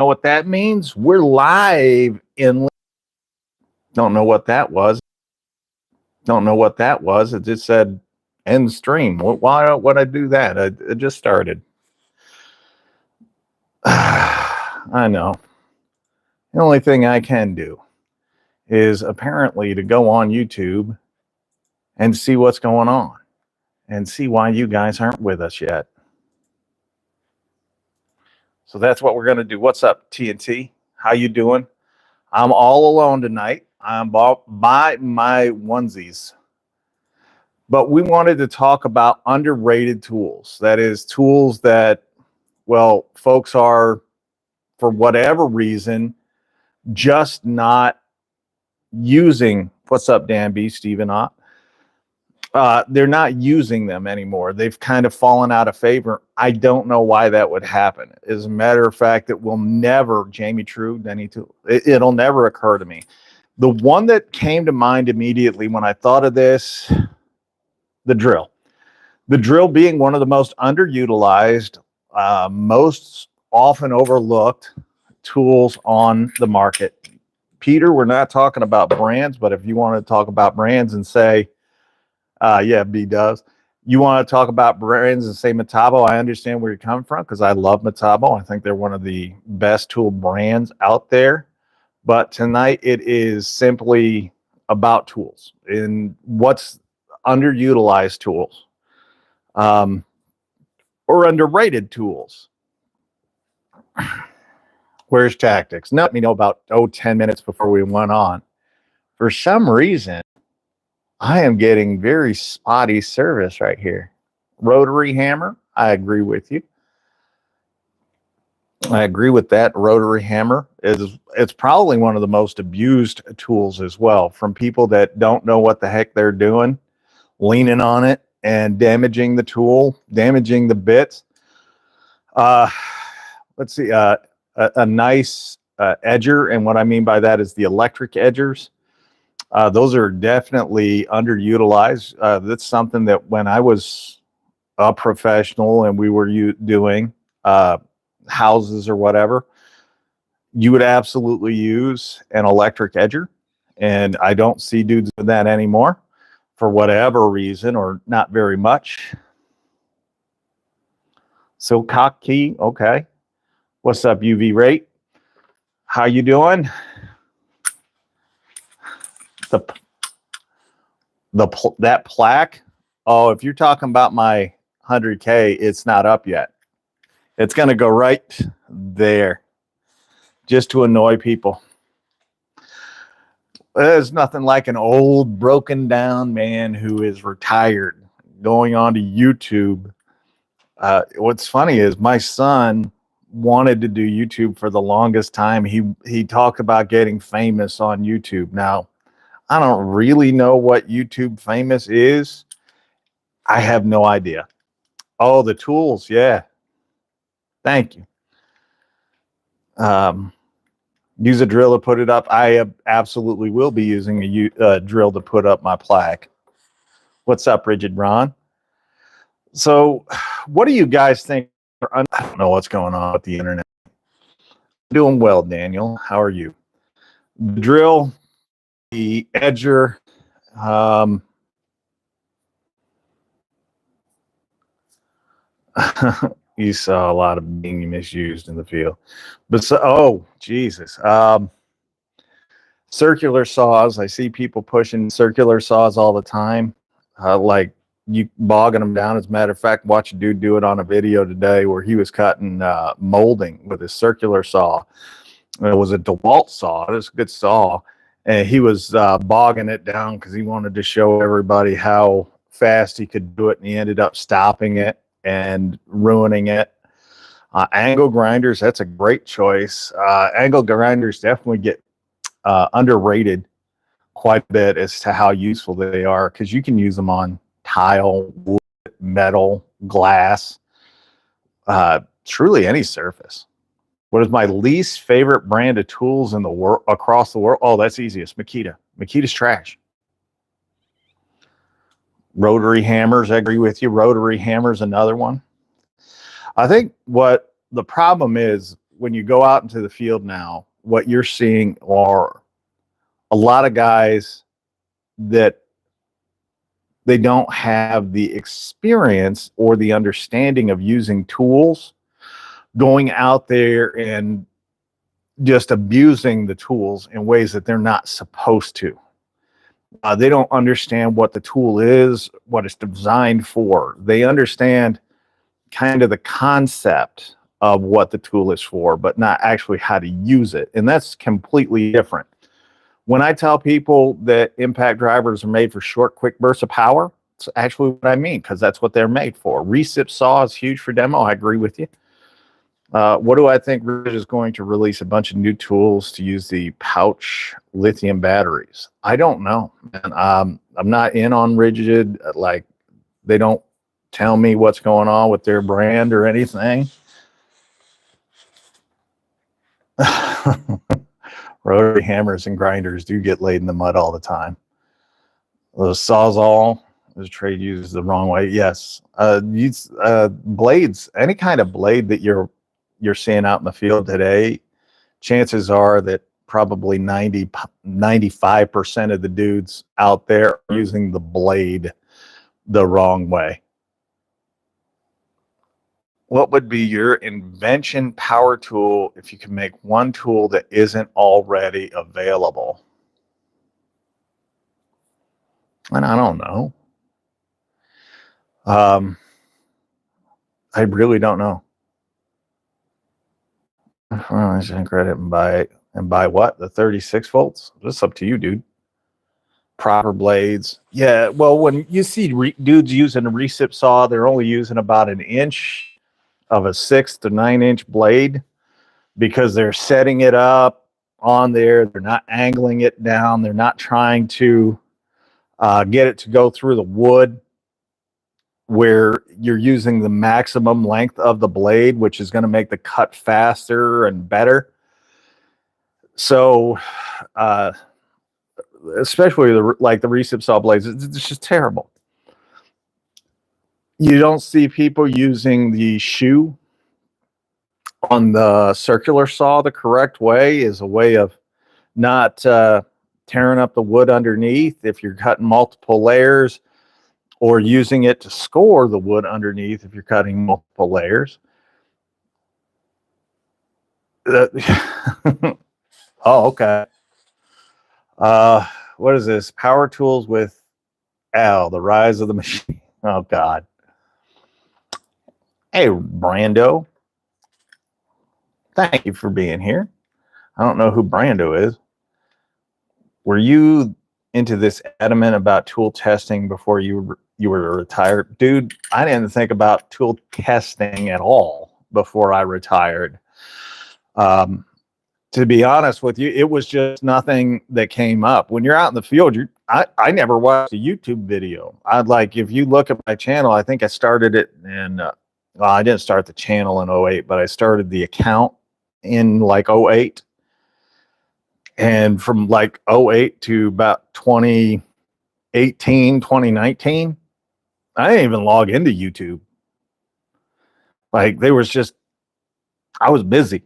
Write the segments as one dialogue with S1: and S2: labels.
S1: Know what that means? We're live in. Don't know what that was. Don't know what that was. It just said end stream. Why would I do that? It just started. I know. The only thing I can do is apparently to go on YouTube and see what's going on and see why you guys aren't with us yet. So that's what we're going to do. What's up, TNT? How you doing? I'm all alone tonight. I'm by my onesies. But we wanted to talk about underrated tools. That is, tools that, well, folks are, for whatever reason, just not using. What's up, Dan B, Stephen Ott? They're not using them anymore. They've kind of fallen out of favor. I don't know why that would happen. As a matter of fact, it will never, Jamie True, Denny Tool, it'll never occur to me. The one that came to mind immediately when I thought of this, the drill. The drill being one of the most underutilized, most often overlooked tools on the market. Peter, we're not talking about brands, but if you want to talk about brands and say, yeah, B does. You want to talk about brands and say Metabo, I understand where you're coming from because I love Metabo. I think they're one of the best tool brands out there. But tonight it is simply about tools and what's underutilized tools or underrated tools. Where's tactics? Let me know about 10 minutes before we went on. For some reason, I am getting very spotty service right here. Rotary hammer, I agree with you. I agree with that. Rotary hammer it's probably one of the most abused tools as well, from people that don't know what the heck they're doing, leaning on it and damaging the tool, damaging the bits. Let's see, a nice edger, and what I mean by that is the electric edgers. Those are definitely underutilized. That's something that when I was a professional and we were doing houses or whatever, you would absolutely use an electric edger. And I don't see dudes doing that anymore for whatever reason, or not very much. So cock key, okay. What's up, UV rate? How you doing? That plaque. Oh, if you're talking about my 100K, it's not up yet. It's going to go right there just to annoy people. There's nothing like an old broken down man who is retired going on to YouTube. What's funny is my son wanted to do YouTube for the longest time. He talked about getting famous on YouTube. Now, I don't really know what YouTube famous is. I have no idea. Oh, the tools. Yeah. Thank you. Use a drill to put it up. I absolutely will be using a drill to put up my plaque. What's up, Rigid Ron? So what do you guys think? I don't know what's going on with the internet. Doing well, Daniel. How are you? The drill, the edger, you saw a lot of being misused in the field. But so, oh, Jesus. Circular saws. I see people pushing circular saws all the time. Like you bogging them down. As a matter of fact, watch a dude do it on a video today where he was cutting molding with his circular saw. It was a DeWalt saw. It was a good saw. And he was bogging it down because he wanted to show everybody how fast he could do it. And he ended up stopping it and ruining it. Angle grinders, that's a great choice. Angle grinders definitely get underrated quite a bit as to how useful they are, because you can use them on tile, wood, metal, glass, truly any surface. What is my least favorite brand of tools in the world, across the world? Oh, that's easiest. Makita. Makita's trash. Rotary hammers, I agree with you. Rotary hammers, another one. I think what the problem is when you go out into the field now, what you're seeing are a lot of guys that they don't have the experience or the understanding of using tools, going out there and just abusing the tools in ways that they're not supposed to. They don't understand what the tool is, what it's designed for. They understand kind of the concept of what the tool is for, but not actually how to use it. And that's completely different. When I tell people that impact drivers are made for short, quick bursts of power, it's actually what I mean, because that's what they're made for. Recip saw is huge for demo. I agree with you. What do I think? Rigid is going to release a bunch of new tools to use the pouch lithium batteries. I don't know, man. I'm not in on Rigid. Like, they don't tell me what's going on with their brand or anything. Rotary hammers and grinders do get laid in the mud all the time. Those SoAlz, those trade used the wrong way. Yes. Blades, any kind of blade that you're seeing out in the field today, chances are that probably 95% of the dudes out there are using the blade the wrong way. What would be your invention power tool if you could make one tool that isn't already available? And I don't know. I really don't know. I should credit and buy what? The 36 volts? That's up to you, dude. Proper blades. Yeah, well, when you see dudes using a recip saw, they're only using about an inch of a 6 to 9 inch blade because they're setting it up on there. They're not angling it down. They're not trying to get it to go through the wood where you're using the maximum length of the blade, which is going to make the cut faster and better. So, especially the recip saw blades, it's just terrible. You don't see people using the shoe on the circular saw the correct way, is a way of not tearing up the wood underneath if you're cutting multiple layers, or using it to score the wood underneath if you're cutting multiple layers. Oh, okay. What is this? Power tools with Al, the rise of the machine. Oh, God. Hey, Brando. Thank you for being here. I don't know who Brando is. Were you into this adamant about tool testing before you were retired? Dude, I didn't think about tool testing at all before I retired. To be honest with you, it was just nothing that came up. When you're out in the field, I never watched a YouTube video. If you look at my channel, I think I started it in, well, I didn't start the channel in 08, but I started the account in 08. And from 08 to about 2018, 2019, I didn't even log into YouTube. I was busy.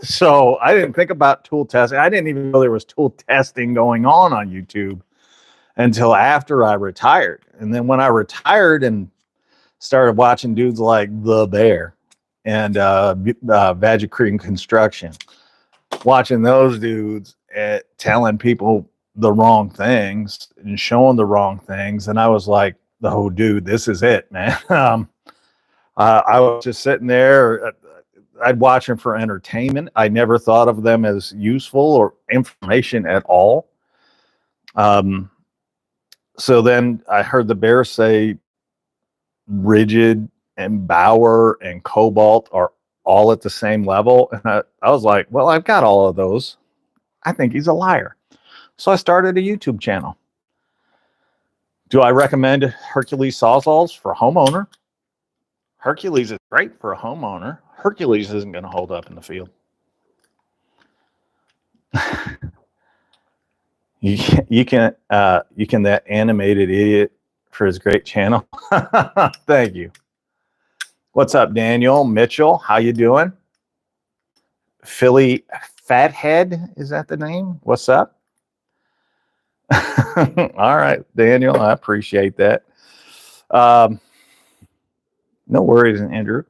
S1: So I didn't think about tool testing. I didn't even know there was tool testing going on YouTube until after I retired. And then when I retired and started watching dudes like The Bear and Vagicrete Construction, watching those dudes telling people the wrong things and showing the wrong things. And I was like, oh, dude, this is it, man. I was just sitting there. I'd watch them for entertainment. I never thought of them as useful or information at all. So then I heard The Bear say Rigid and Bauer and Cobalt are all at the same level. And I was like, well, I've got all of those. I think he's a liar. So I started a YouTube channel. Do I recommend Hercules SoAlz for a homeowner? Hercules is great for a homeowner. Hercules isn't going to hold up in the field. you can that animated idiot for his great channel. Thank you. What's up, Daniel Mitchell? How you doing? Philly Fathead, is that the name? What's up? All right, Daniel, I appreciate that. No worries, Andrew.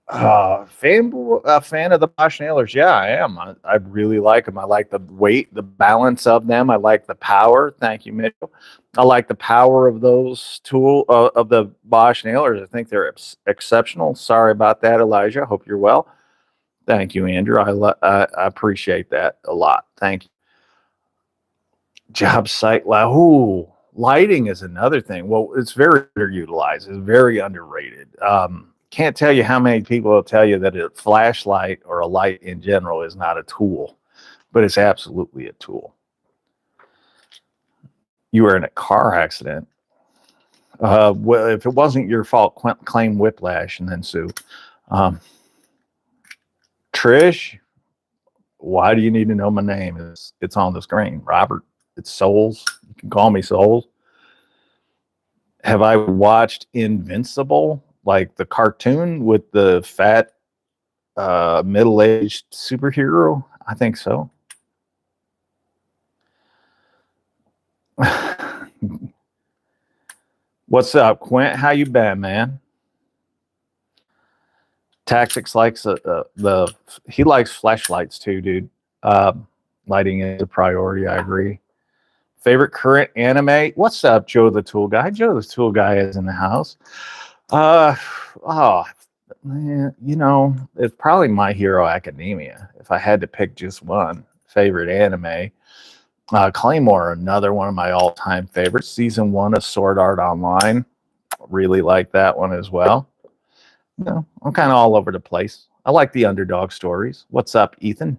S1: Fan of the Bosch nailers. Yeah, I am. I really like them. I like the weight, the balance of them. I like the power. Thank you, Mitchell. I like the power of those of the Bosch nailers. I think they're exceptional. Sorry about that, Elijah. Hope you're well. Thank you, Andrew. I appreciate that a lot. Thank you. Job site. Ooh, lighting is another thing. Well, it's very underutilized. It's very underrated. Can't tell you how many people will tell you that a flashlight or a light in general is not a tool, but it's absolutely a tool. You were in a car accident. Well, if it wasn't your fault, claim whiplash and then sue. Trish, why do you need to know my name? It's on the screen. Robert, it's SoAlz. You can call me SoAlz. Have I watched Invincible, like the cartoon with the fat middle-aged superhero? I think so. What's up, Quint? How you been, man? Tactics likes he likes flashlights too, dude. Lighting is a priority. I agree. Favorite current anime? What's up, Joe the Tool Guy? Joe the Tool Guy is in the house. Man, it's probably My Hero Academia. If I had to pick just one favorite anime, Claymore, another one of my all-time favorites. Season 1 of Sword Art Online, really like that one as well. I'm kind of all over the place. I like the underdog stories. What's up, Ethan?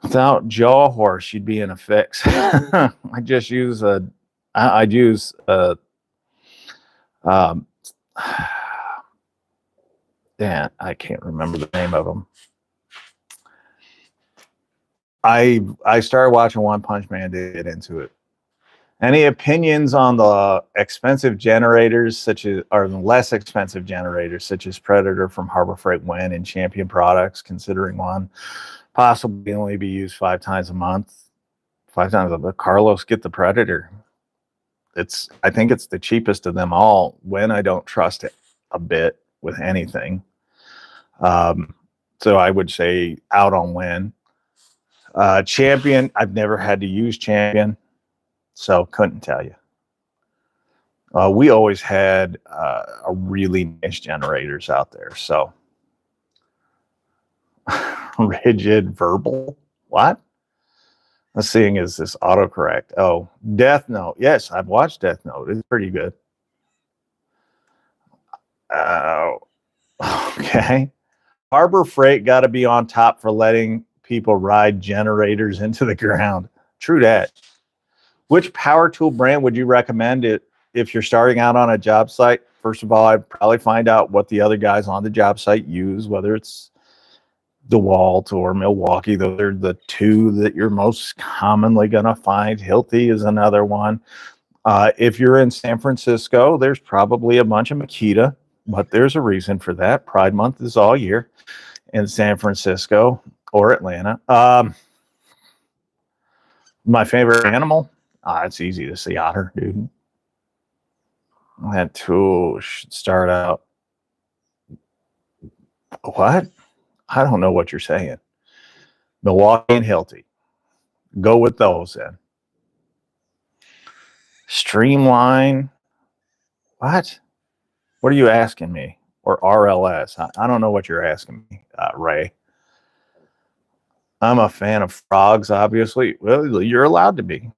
S1: Without jaw horse, you'd be in a fix. I just use yeah, I can't remember the name of them. I started watching One Punch Man to get into it. Any opinions on the expensive generators or the less expensive generators such as Predator from Harbor Freight Wind and Champion Products, considering one possibly only be used 5 times a month? 5 times a month. Carlos, get the Predator. I think it's the cheapest of them all when I don't trust it a bit with anything. So I would say out on Win. Champion, I've never had to use Champion, so couldn't tell you. We always had a really nice generators out there. So rigid verbal. What? Let's see, is this autocorrect? Oh, Death Note. Yes, I've watched Death Note. It's pretty good. Okay. Harbor Freight got to be on top for letting people ride generators into the ground. True that. Which power tool brand would you recommend if you're starting out on a job site? First of all, I'd probably find out what the other guys on the job site use, whether it's dewalt or Milwaukee. Those are the two that you're most commonly going to find. Hilti is another one. If you're in San Francisco, there's probably a bunch of Makita, but there's a reason for that. Pride Month is all year in San Francisco or Atlanta. My favorite animal? It's easy to say otter, dude. That tool should start out. What? I don't know what you're saying. Milwaukee and Hilti. Go with those then. Streamline. What? What are you asking me? Or RLS? I don't know what you're asking me, Ray. I'm a fan of frogs, obviously. Well, you're allowed to be.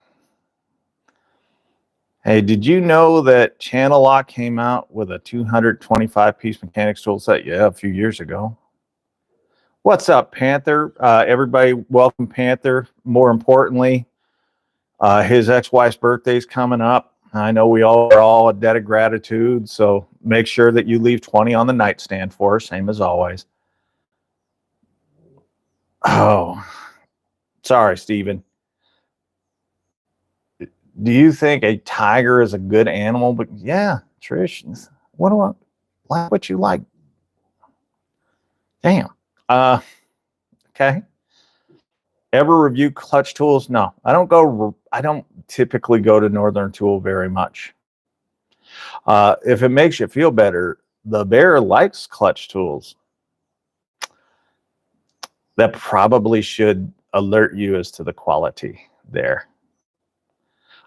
S1: Hey, did you know that Channel Lock came out with a 225-piece mechanics tool set? Yeah, a few years ago. What's up, Panther? Everybody, welcome, Panther. More importantly, his ex-wife's birthday's coming up. I know we all are all a debt of gratitude, so make sure that you leave 20 on the nightstand for her, same as always. Oh, sorry, Steven. Do you think a tiger is a good animal? But yeah, Trish, what do I? Like what you like. Damn. Okay. Ever review clutch tools? No, I don't typically go to Northern Tool very much. If it makes you feel better, the bear likes clutch tools. That probably should alert you as to the quality there.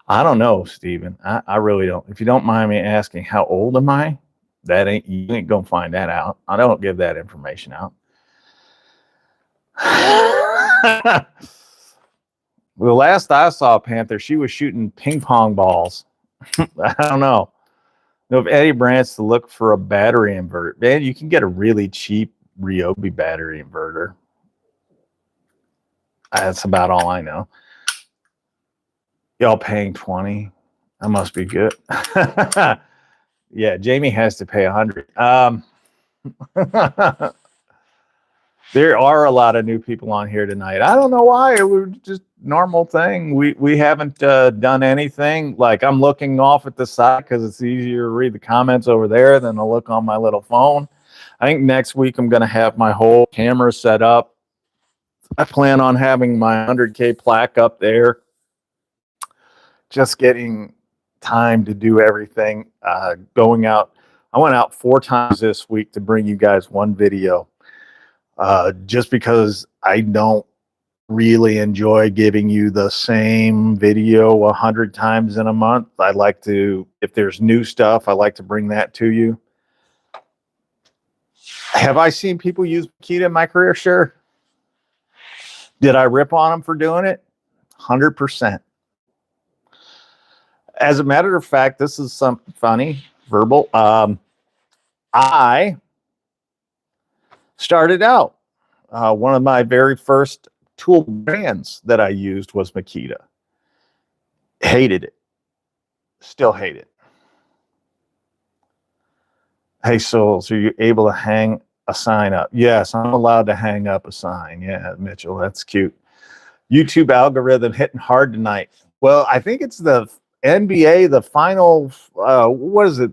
S1: I don't know, Steven. I really don't. If you don't mind me asking, how old am I? You ain't gonna find that out. I don't give that information out. The last I saw Panther, she was shooting ping pong balls. I don't know. If Eddie Brandt's to look for a battery inverter, man, you can get a really cheap Ryobi battery inverter. That's about all I know. Y'all paying 20? That must be good. Yeah, Jamie has to pay 100. There are a lot of new people on here tonight. I don't know why. It was just normal thing. We haven't done anything. Like, I'm looking off at the side because it's easier to read the comments over there than to look on my little phone. I think next week I'm going to have my whole camera set up. I plan on having my 100K plaque up there. Just getting time to do everything. Going out. I went out 4 times this week to bring you guys one video. Just because I don't really enjoy giving you the same video 100 times in a month. I like to, if there's new stuff, I like to bring that to you. Have I seen people use makita in my career? Sure. Did I rip on them for doing it? 100%. As a matter of fact, this is something funny, verbal. I started out. One of my very first tool brands that I used was Makita. Hated it. Still hate it. Hey, SoAlz, are you able to hang a sign up? Yes, I'm allowed to hang up a sign. Yeah, Mitchell, that's cute. YouTube algorithm hitting hard tonight. Well, I think it's the NBA, the final, what is it?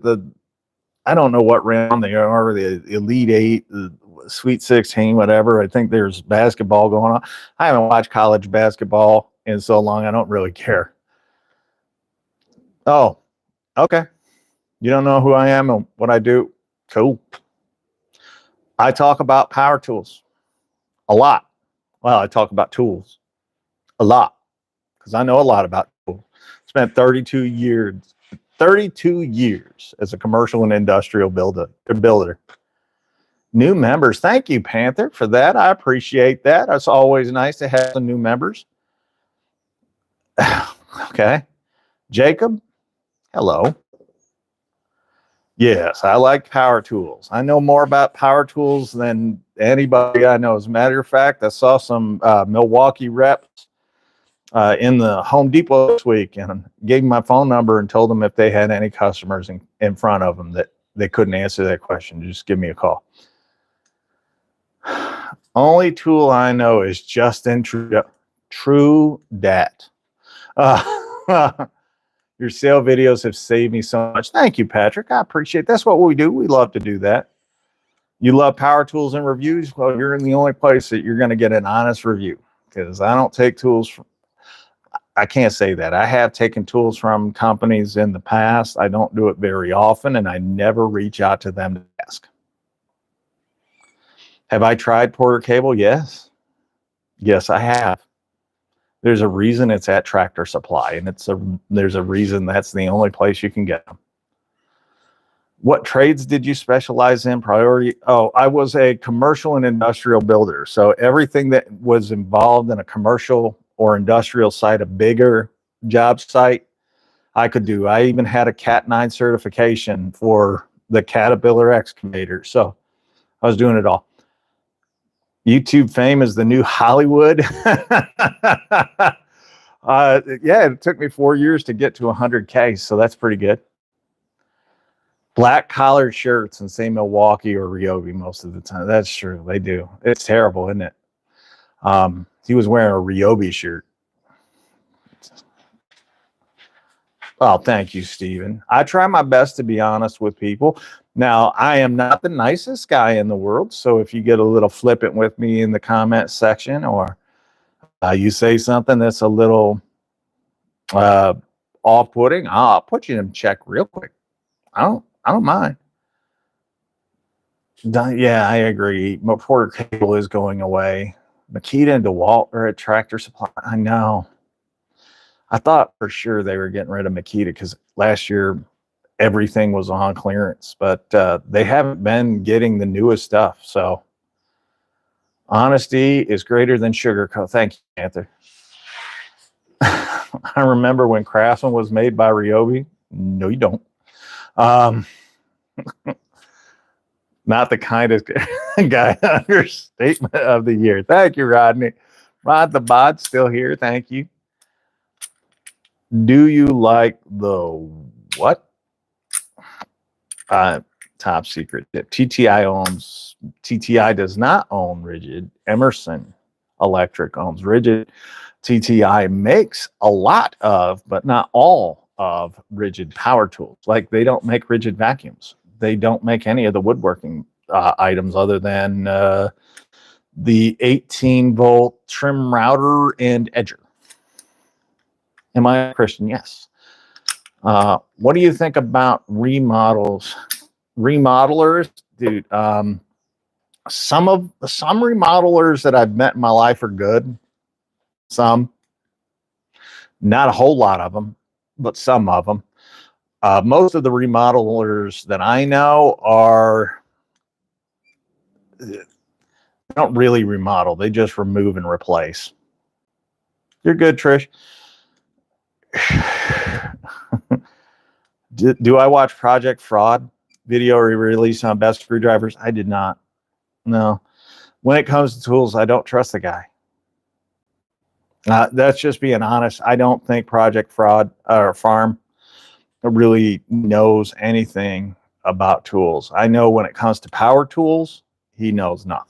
S1: I don't know what round they are, the Elite Eight, the Sweet 16, whatever. I think there's basketball going on. I haven't watched college basketball in so long, I don't really care. Oh, okay. You don't know who I am and what I do? Cool. I talk about power tools a lot. Well, I talk about tools a lot because I know a lot about tools. Spent 32 years as a commercial and industrial builder. New members. Thank you, Panther, for that. I appreciate that. It's always nice to have some new members. Okay. Jacob, hello. Yes, I like power tools. I know more about power tools than anybody I know. As a matter of fact, I saw some Milwaukee reps in the Home Depot this week and gave them my phone number and told them if they had any customers in front of them that they couldn't answer that question, just give me a call. Only tool I know is Justin True Dat. Your sale videos have saved me so much. Thank you, Patrick. I appreciate it. That's what we do. We love to do that. You love power tools and reviews? Well, you're in the only place that you're going to get an honest review because I don't take tools from, I can't say that. I have taken tools from companies in the past. I don't do it very often, and I never reach out to them to ask. Have I tried Porter Cable? Yes. Yes, I have. There's a reason it's at Tractor Supply, and there's a reason that's the only place you can get them. What trades did you specialize in? Priority? Oh, I was a commercial and industrial builder. So everything that was involved in a commercial or industrial site, a bigger job site, I could do. I even had a Cat 9 certification for the Caterpillar excavator. So I was doing it all. YouTube fame is the new Hollywood. Yeah, it took me 4 years to get to 100K, so that's pretty good. Black collared shirts and say Milwaukee or Ryobi most of the time. That's true, they do. It's terrible, isn't it? He was wearing a Ryobi shirt. Oh, thank you, Steven. I try my best to be honest with people. Now, I am not the nicest guy in the world, so if you get a little flippant with me in the comment section, or you say something that's a little uh, off-putting, I'll put you in check real quick. I don't mind. Yeah, I agree. Porter Cable is going away. Makita and DeWalt are at Tractor Supply. I know. I thought for sure they were getting rid of Makita because last year everything was on clearance, but they haven't been getting the newest stuff. So honesty is greater than sugarcoat. Thank you, Panther. I remember when Craftsman was made by Ryobi. No, you don't. Not the kindest guy understatement of the year. Thank you, Rodney. Rod the Bod still here. Thank you. Do you like the what? Top secret tip. TTI does not own Rigid. Emerson Electric owns Rigid. TTI makes a lot of, but not all of Rigid power tools. Like they don't make Rigid vacuums. They don't make any of the woodworking items other than the 18-volt trim router and edger. Am I a Christian? Yes. What do you think about remodels? Remodelers, dude. Some remodelers that I've met in my life are good. Some, not a whole lot of them, but some of them. Most of the remodelers that I know don't really remodel. They just remove and replace. You're good, Trish. Do I watch Project Fraud video release on best screwdrivers? I did not. No. When it comes to tools, I don't trust the guy. That's just being honest. I don't think Project Fraud or Farm really knows anything about tools. I know when it comes to power tools, he knows nothing.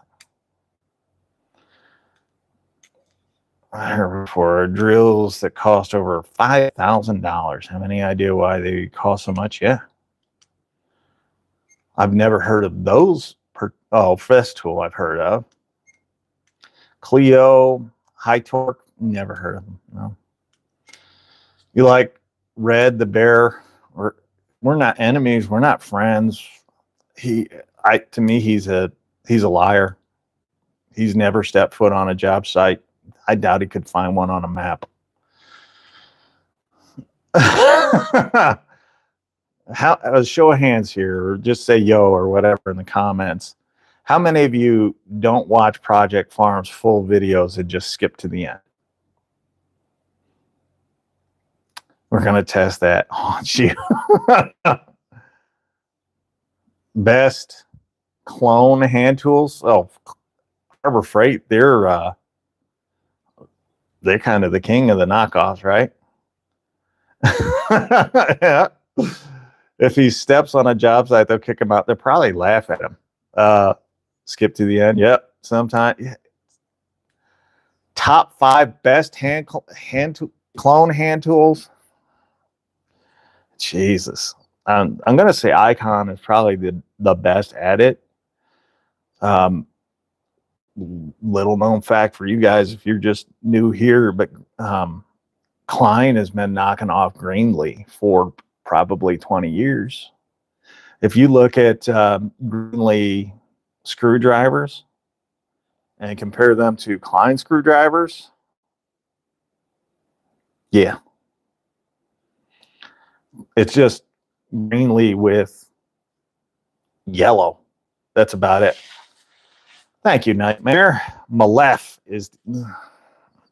S1: For drills that cost over $5,000. Have any idea why they cost so much? Yeah. I've never heard of those. Festool I've heard of. Clio, High Torque, never heard of them. No. You like Red the Bear? We're not enemies. We're not friends. To me, he's a liar. He's never stepped foot on a job site. I doubt he could find one on a map. Show of hands here, or just say yo or whatever in the comments. How many of you don't watch Project Farm's full videos and just skip to the end? We're going to test that on you. Best clone hand tools. Oh, Harbor Freight. They're kind of the king of the knockoffs, right? Yeah. If he steps on a job site, they'll kick him out. They'll probably laugh at him. Skip to the end. Yep. Sometime. Yeah. Top 5 best clone hand tools. Jesus. I'm going to say Icon is probably the best at it. Little known fact for you guys if you're just new here, but Klein has been knocking off Greenlee for probably 20 years. If you look at Greenlee screwdrivers and compare them to Klein screwdrivers, yeah, it's just Greenlee with yellow. That's about it. Thank you, Nightmare. Malef is,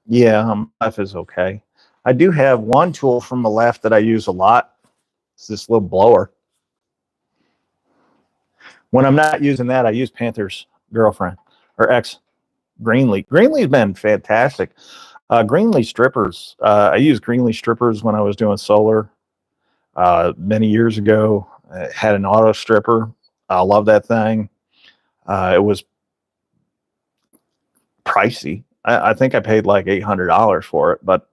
S1: yeah, Malef is okay. I do have one tool from Malef that I use a lot. It's this little blower. When I'm not using that, I use Panther's girlfriend or ex, Greenlee. Greenlee's been fantastic. Greenlee strippers. I used Greenlee strippers when I was doing solar many years ago. It had an auto stripper. I love that thing. It was pricey. I think I paid like $800 for it, but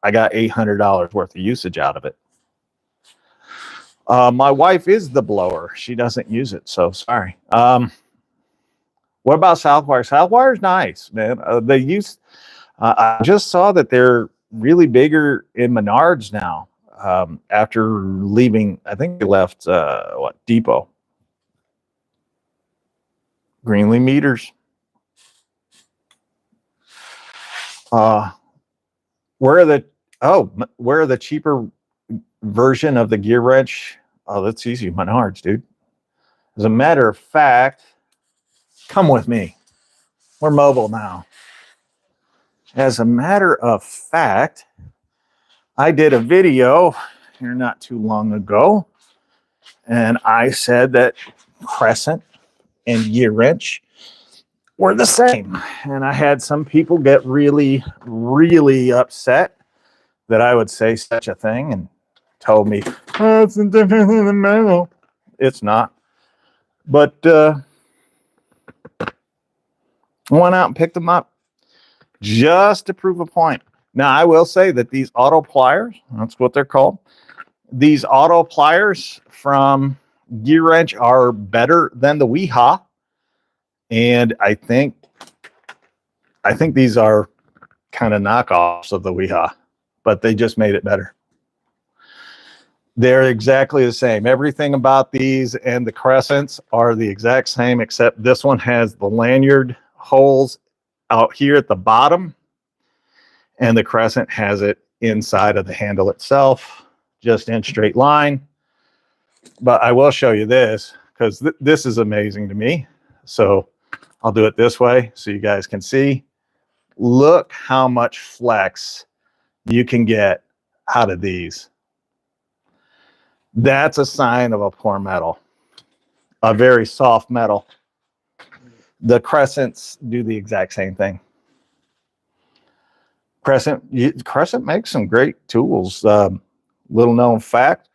S1: I got $800 worth of usage out of it. My wife is the blower. She doesn't use it, so sorry. What about Southwire? Southwire's nice, man. They use. I just saw that they're really bigger in Menards now. After leaving, I think they left Depot. Greenlee meters. Where are the cheaper version of the gear wrench? Oh, that's easy. Menards, dude. As a matter of fact, come with me. We're mobile now. As a matter of fact, I did a video here not too long ago, and I said that Crescent and gear wrench were the same. And I had some people get really, really upset that I would say such a thing and told me, oh, it's different than the metal. It's not. But I went out and picked them up just to prove a point. Now, I will say that these auto pliers, that's what they're called, these auto pliers from Gear Wrench are better than the Weehaw. And I think these are kind of knockoffs of the Weehaw, but they just made it better. They're exactly the same. Everything about these and the Crescents are the exact same, except this one has the lanyard holes out here at the bottom, and the Crescent has it inside of the handle itself, just in straight line. But I will show you this because this is amazing to me. So I'll do it this way so you guys can see. Look how much flex you can get out of these. That's a sign of a poor metal, a very soft metal. The Crescents do the exact same thing. Crescent makes some great tools. Little known fact,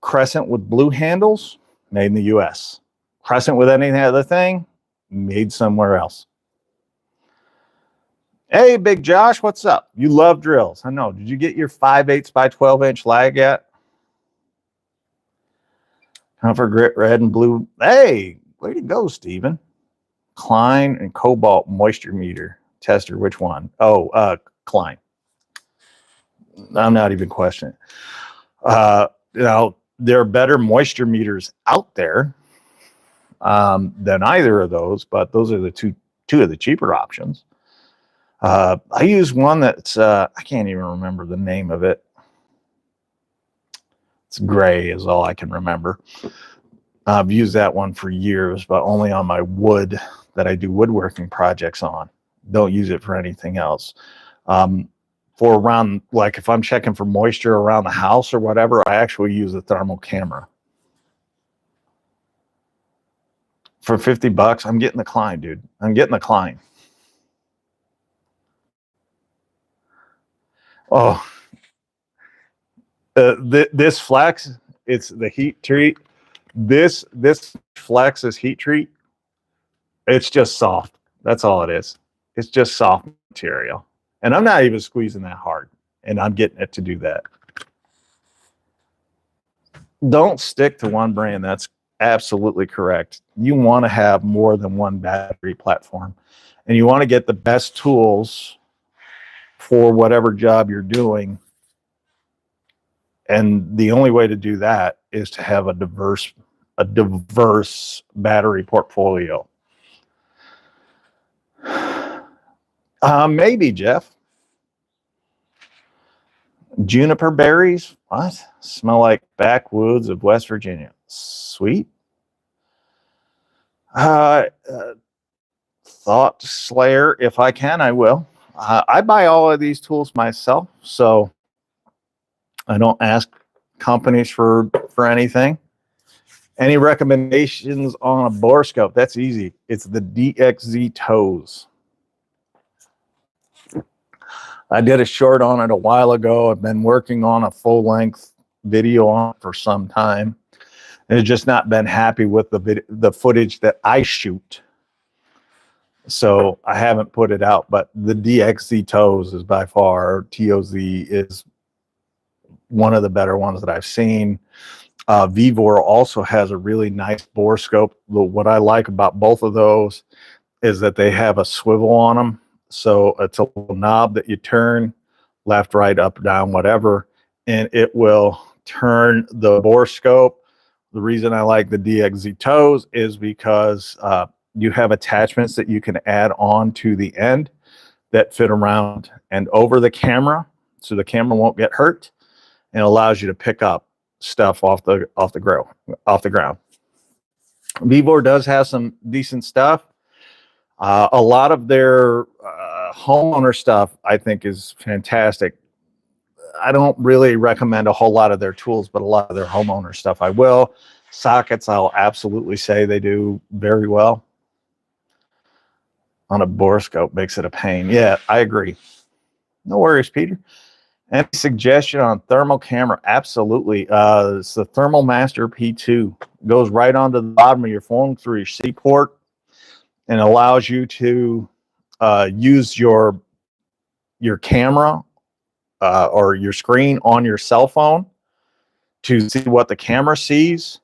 S1: Crescent with blue handles, made in the US. Crescent with any other thing, made somewhere else. Hey, Big Josh, what's up? You love drills. I know. Did you get your 5/8 by 12-inch lag yet? Comfort Grit red and blue. Hey, way to go, Steven. Klein and Cobalt moisture meter tester. Which one? Oh, Klein. I'm not even questioning. There are better moisture meters out there than either of those, but those are the two of the cheaper options. I use one that's I can't even remember the name of it. It's gray is all I can remember. I've used that one for years, but only on my wood that I do woodworking projects on. Don't use it for anything else. For around, like if I'm checking for moisture around the house or whatever, I actually use a thermal camera. For $50, I'm getting the Klein, dude. I'm getting the Klein. Oh, this flex, it's the heat treat. This flex is heat treat. It's just soft. That's all it is. It's just soft material. And I'm not even squeezing that hard. And I'm getting it to do that. Don't stick to one brand. That's absolutely correct. You want to have more than one battery platform. And you want to get the best tools for whatever job you're doing. And the only way to do that is to have a diverse battery portfolio. Maybe, Jeff. Juniper berries? What? Smell like backwoods of West Virginia. Sweet. Thought Slayer. If I can, I will. I buy all of these tools myself, so I don't ask companies for anything. Any recommendations on a bore scope? That's easy. It's the DXZ Toes. I did a short on it a while ago. I've been working on a full-length video on it for some time. And I've just not been happy with the footage that I shoot. So I haven't put it out. But the DXZ Toes is by far, TOZ is one of the better ones that I've seen. Vivor also has a really nice bore scope. What I like about both of those is that they have a swivel on them. So it's a little knob that you turn left, right, up, down, whatever, and it will turn the bore scope. The reason I like the DXZ toes is because you have attachments that you can add on to the end that fit around and over the camera, so the camera won't get hurt, and allows you to pick up stuff off the ground. Vivor does have some decent stuff. A lot of their homeowner stuff, I think, is fantastic. I don't really recommend a whole lot of their tools, but a lot of their homeowner stuff I will. Sockets, I'll absolutely say they do very well. On a borescope makes it a pain. Yeah, I agree. No worries, Peter. Any suggestion on thermal camera? Absolutely. It's the Thermal Master P2. Goes right onto the bottom of your phone through your C port and allows you to use your camera or your screen on your cell phone to see what the camera sees,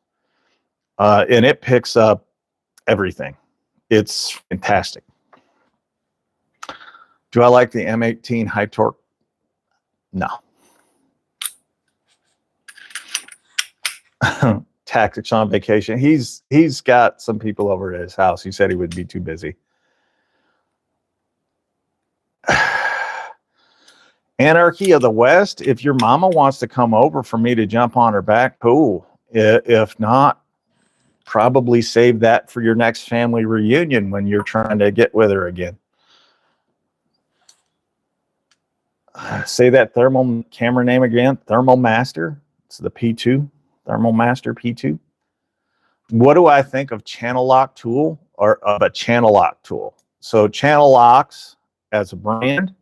S1: and it picks up everything. It's fantastic. Do I like the M18 high torque? No. Tactics on vacation. He's got some people over at his house. He said he would be too busy. Anarchy of the West. If your mama wants to come over for me to jump on her back, cool. If not, probably save that for your next family reunion when you're trying to get with her again. Say that thermal camera name again. Thermal Master. It's the P2. Thermal Master P2. What do I think of Channel Lock tool or of a Channel Lock tool? So Channel Locks as a brand,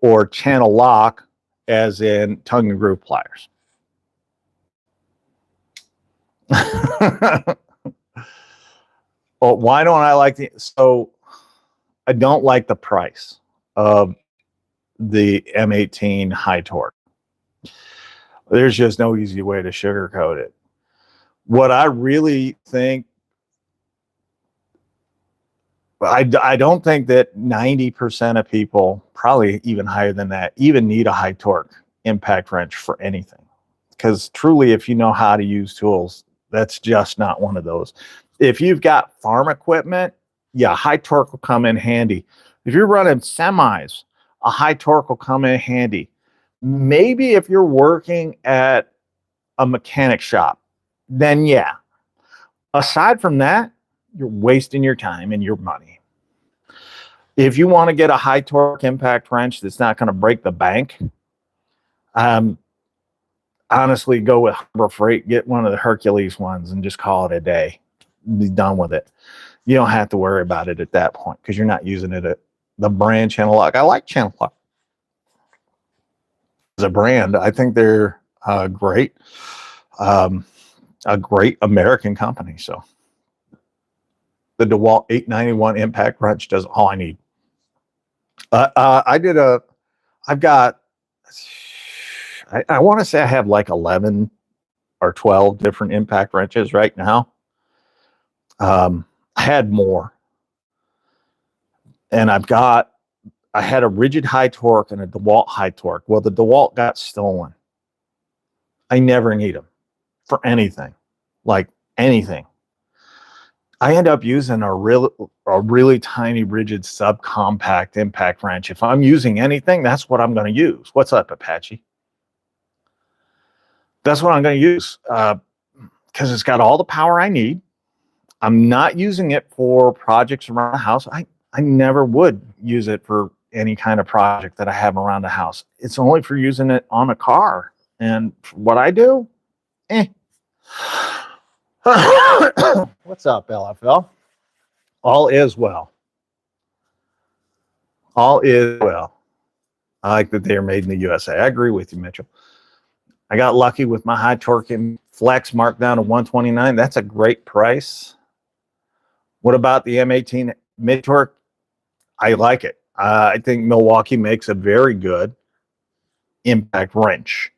S1: or Channel Lock as in tongue and groove pliers? Well, why don't I like the, so I don't like the price of the M18 high torque. There's just no easy way to sugarcoat it. What I really think, I don't think that 90% of people, probably even higher than that, even need a high torque impact wrench for anything. Because truly, if you know how to use tools, that's just not one of those. If you've got farm equipment, yeah, high torque will come in handy. If you're running semis, a high torque will come in handy. Maybe if you're working at a mechanic shop, then yeah. Aside from that, you're wasting your time and your money. If you want to get a high torque impact wrench that's not going to break the bank, honestly, go with Harbor Freight. Get one of the Hercules ones and just call it a day. Be done with it. You don't have to worry about it at that point because you're not using it at the brand Channel Lock. I like Channel Lock as a brand. I think they're great. A great American company. So the DeWalt 891 impact wrench does all I need. I've got, I want to say I have like 11 or 12 different impact wrenches right now. I had more. And I had a rigid high torque and a DeWalt high torque. Well, the DeWalt got stolen. I never need them for anything, like anything. I end up using a really tiny, rigid, subcompact impact wrench. If I'm using anything, that's what I'm going to use. What's up, Apache? That's what I'm going to use because it's got all the power I need. I'm not using it for projects around the house. I never would use it for any kind of project that I have around the house. It's only for using it on a car. And what I do, What's up, LFL? All is well. All is well. I like that they are made in the USA. I agree with you, Mitchell. I got lucky with my high torque and flex marked down to 129. That's a great price. What about the M18 mid torque? I like it. I think Milwaukee makes a very good impact wrench.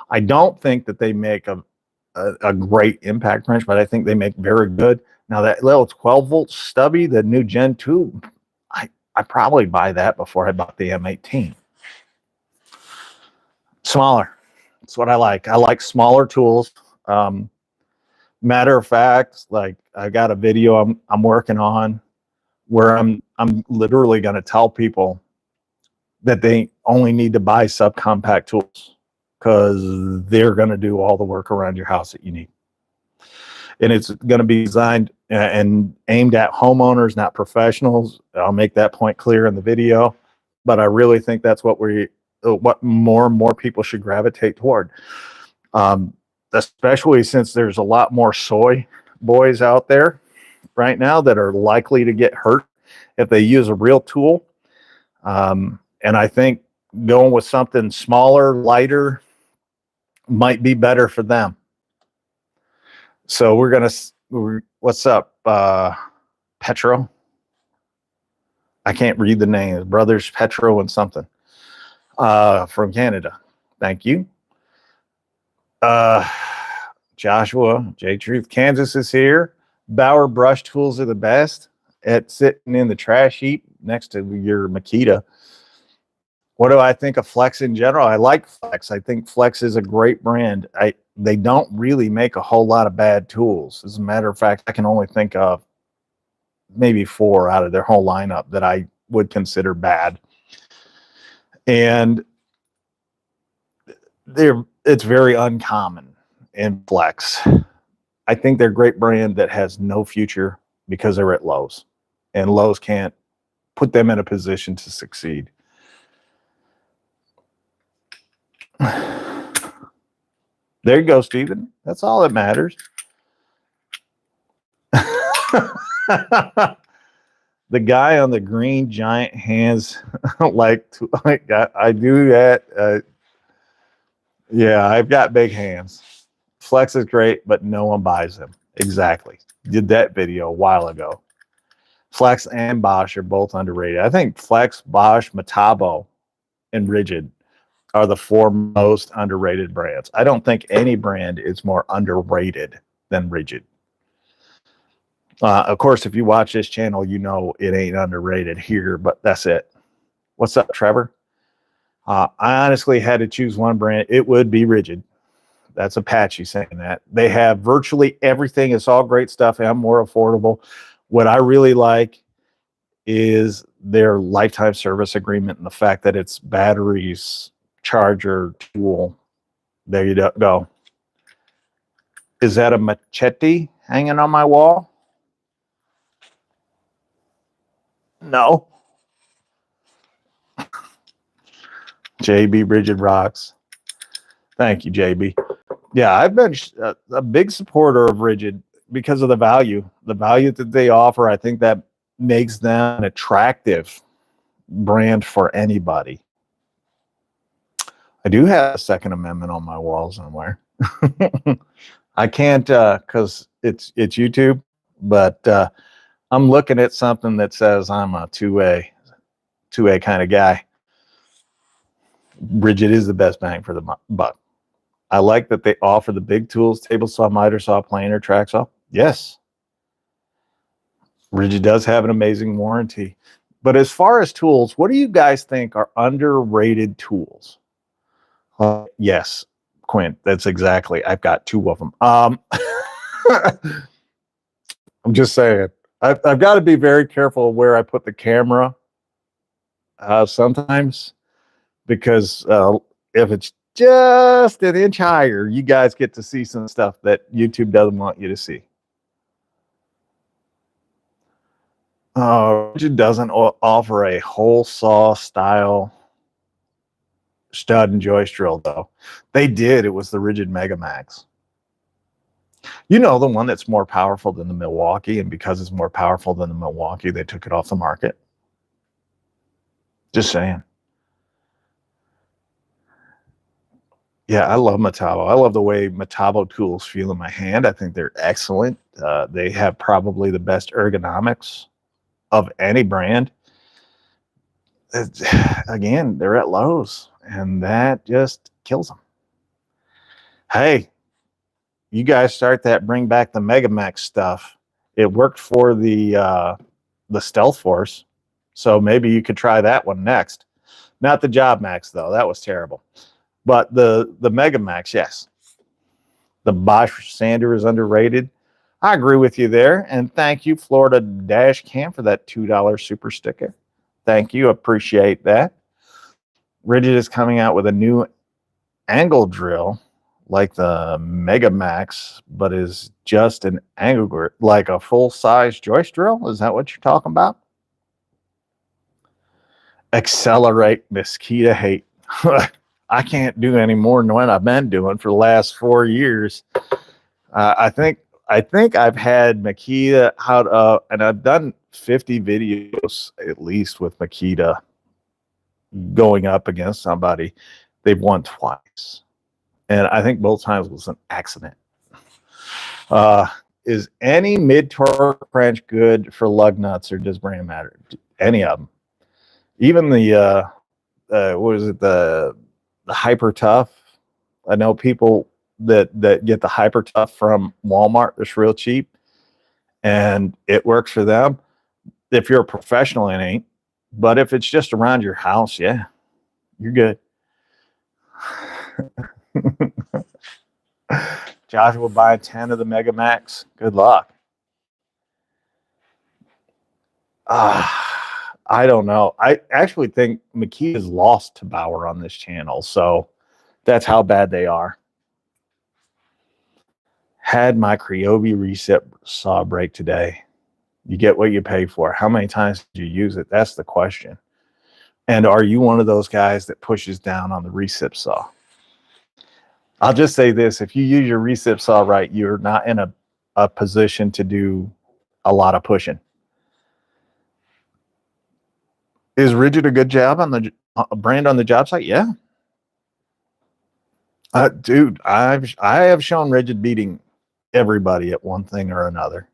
S1: I don't think that they make a great impact wrench, but I think they make very good. Now that little 12-volt stubby, the new Gen 2, I probably buy that before I bought the M18. Smaller. That's what I like. I like smaller tools. Matter of fact, like I got a video I'm working on where I'm literally going to tell people that they only need to buy subcompact tools because they're going to do all the work around your house that you need. And it's going to be designed and aimed at homeowners, not professionals. I'll make that point clear in the video, but I really think that's what more and more people should gravitate toward. Especially since there's a lot more soy boys out there right now that are likely to get hurt if they use a real tool. And I think going with something smaller, lighter might be better for them. So what's up, Petro? I can't read the name. Brothers Petro and something from Canada. Thank you. Joshua, J Truth, Kansas is here. Bauer brush tools are the best. It's sitting in the trash heap next to your Makita. What do I think of Flex in general? I like Flex. I think Flex is a great brand. They don't really make a whole lot of bad tools. As a matter of fact, I can only think of maybe 4 out of their whole lineup that I would consider bad. And it's very uncommon in Flex. I think they're a great brand that has no future because they're at Lowe's, and Lowe's can't put them in a position to succeed. There you go, Stephen. That's all that matters. The guy on the green giant hands like I do that. Yeah, I've got big hands. Flex is great, but no one buys them. Exactly. Did that video a while ago. Flex and Bosch are both underrated. I think Flex, Bosch, Metabo, and Rigid are the 4 most underrated brands. I don't think any brand is more underrated than Rigid. Of course, if you watch this channel, you know it ain't underrated here, but that's it. What's up, Trevor? I honestly had to choose one brand. It would be Rigid. That's Apache saying that. They have virtually everything. It's all great stuff and more affordable. What I really like is their lifetime service agreement and the fact that it's batteries, charger, tool. There you go. Is that a machete hanging on my wall? No. JB Rigid rocks. Thank you, JB. Yeah, I've been a big supporter of Rigid because of the value that they offer. I think that makes them an attractive brand for anybody. I do have a Second Amendment on my wall somewhere. I can't because it's YouTube, but I'm looking at something that says I'm a 2A kind of guy. Rigid is the best bang for the buck. I like that they offer the big tools, table saw, miter saw, planer, track saw. Yes. Rigid does have an amazing warranty. But as far as tools, what do you guys think are underrated tools? Yes, Quint, that's exactly. I've got 2 of them. I'm just saying. I've got to be very careful where I put the camera sometimes, because if it's just an inch higher, you guys get to see some stuff that YouTube doesn't want you to see. Rigid doesn't offer a hole saw style stud and joist drill, though. They did. It was the Rigid Mega Max. You know, the one that's more powerful than the Milwaukee, and because it's more powerful than the Milwaukee, they took it off the market. Just saying. Yeah, I love Metabo. I love the way Metabo tools feel in my hand. I think they're excellent. They have probably the best ergonomics of any brand. Again, they're at Lowe's, and that just kills them. Hey, you guys start that bring back the Megamax stuff. It worked for the Stealth Force, so maybe you could try that one next. Not the Job Max though, that was terrible. But the Megamax, yes. The Bosch sander is underrated. I agree with you there, and thank you, Florida Dash Cam, for that $2 super sticker. Thank you, appreciate that. Rigid is coming out with a new angle drill like the Mega Max, but is just an angle, like a full size joist drill. Is that what you're talking about? Accelerate mosquito hate. I can't do any more than what I've been doing for the last 4 years. I think I've had Makita out of, and I've done 50 videos at least with Makita going up against somebody. They've won twice, and I think both times was an accident. Is any mid torque wrench good for lug nuts, or does brand matter? Any of them, even the what is it, the Hyper Tough? I know people that get the Hyper Tough from Walmart. It's real cheap, and it works for them. If you're a professional, it ain't. But if it's just around your house, yeah, you're good. Joshua buy 10 of the Mega Max. Good luck. I don't know. I actually think Makita's lost to Bauer on this channel, so that's how bad they are. Had my ryobi reset saw break today. You get what you pay for. How many times did you use it? That's the question. And are you one of those guys that pushes down on the recip saw? I'll just say this. If you use your recip saw right, you're not in a position to do a lot of pushing. Is Rigid a good job on the brand on the job site? Yeah. Dude, I have shown Rigid beating everybody at one thing or another.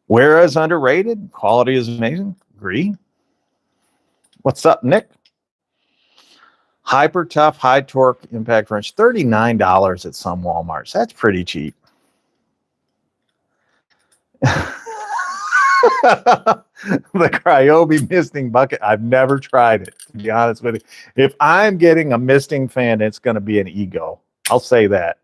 S1: Whereas underrated, quality is amazing. Agree. What's up, Nick? Hyper Tough high torque impact wrench, $39 at some Walmarts. That's pretty cheap. The ryobi misting bucket. I've never tried it, to be honest with you. If I'm getting a misting fan, it's going to be an Ego. I'll say that.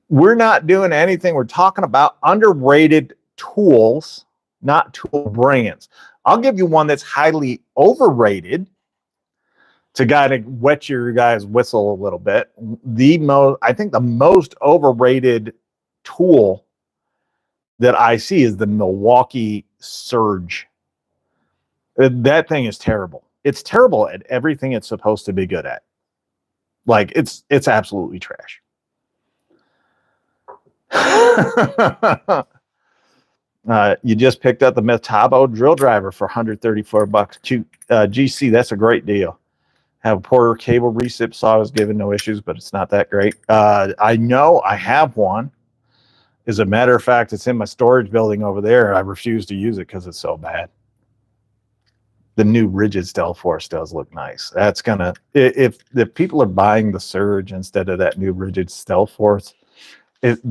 S1: We're not doing anything. We're talking about underrated tools, not tool brands. I'll give you one that's highly overrated to kind of wet your guys' whistle a little bit. I think the most overrated tool that I see is the Milwaukee Surge. That thing is terrible. It's terrible at everything it's supposed to be good at. Like it's absolutely trash. You just picked up the Metabo drill driver for $134. GC, that's a great deal. Have a Porter cable recip saw is given no issues, but it's not that great. I know I have one. As a matter of fact, it's in my storage building over there. I refuse to use it because it's so bad. The new Rigid Stealth Force does look nice. That's gonna, if people are buying the Surge instead of that new Rigid Stealth Force, it's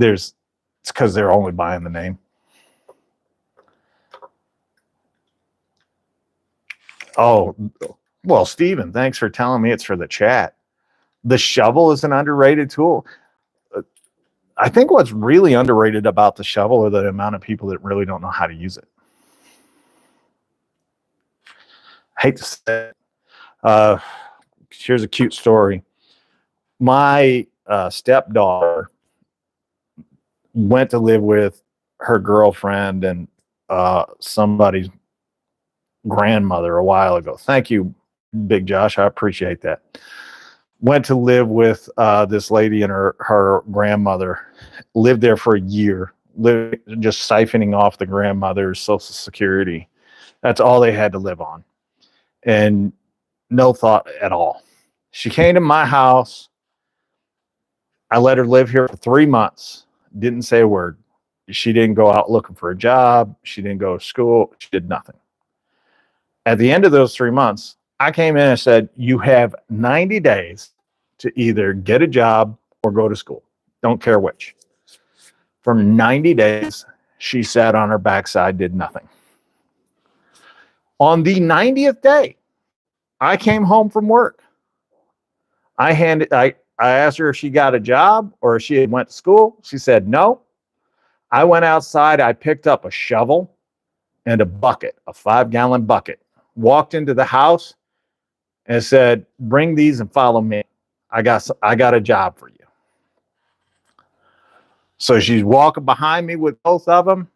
S1: because they're only buying the name. Oh, well, Steven, thanks for telling me it's for the chat. The shovel is an underrated tool. I think what's really underrated about the shovel are the amount of people that really don't know how to use it. I hate to say it. Here's a cute story. My stepdaughter went to live with her girlfriend and somebody's grandmother a while ago. Thank you, Big Josh. I appreciate that. Went to live with this lady and her grandmother. Lived there for a year, just siphoning off the grandmother's Social Security. That's all they had to live on. And no thought at all. She came to my house. I let her live here for 3 months. Didn't say a word. She didn't go out looking for a job. She didn't go to school. She did nothing. At the end of those 3 months, I came in and said, you have 90 days to either get a job or go to school. Don't care which. For 90 days, she sat on her backside, did nothing. On the 90th day, I came home from work. I asked her if she got a job or if she had went to school. She said no. I went outside. I picked up a shovel and a bucket, a 5-gallon bucket, walked into the house and said, bring these and follow me. I got a job for you. So she's walking behind me with both of them.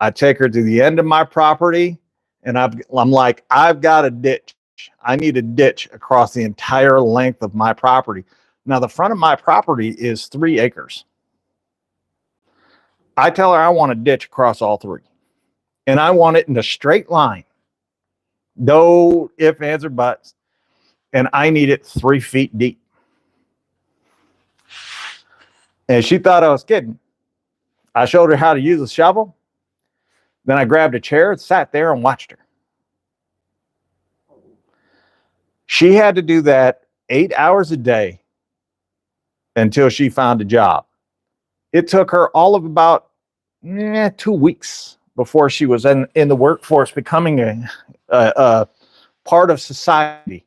S1: I take her to the end of my property, and I'm like, I've got a ditch. I need a ditch across the entire length of my property. Now, the front of my property is 3 acres. I tell her I want a ditch across all 3. And I want it in a straight line. No ifs, ands, or buts. And I need it 3 feet deep. And she thought I was kidding. I showed her how to use a shovel. Then I grabbed a chair and sat there and watched her. She had to do that 8 hours a day until she found a job. It took her all of about 2 weeks before she was in the workforce, becoming a part of society,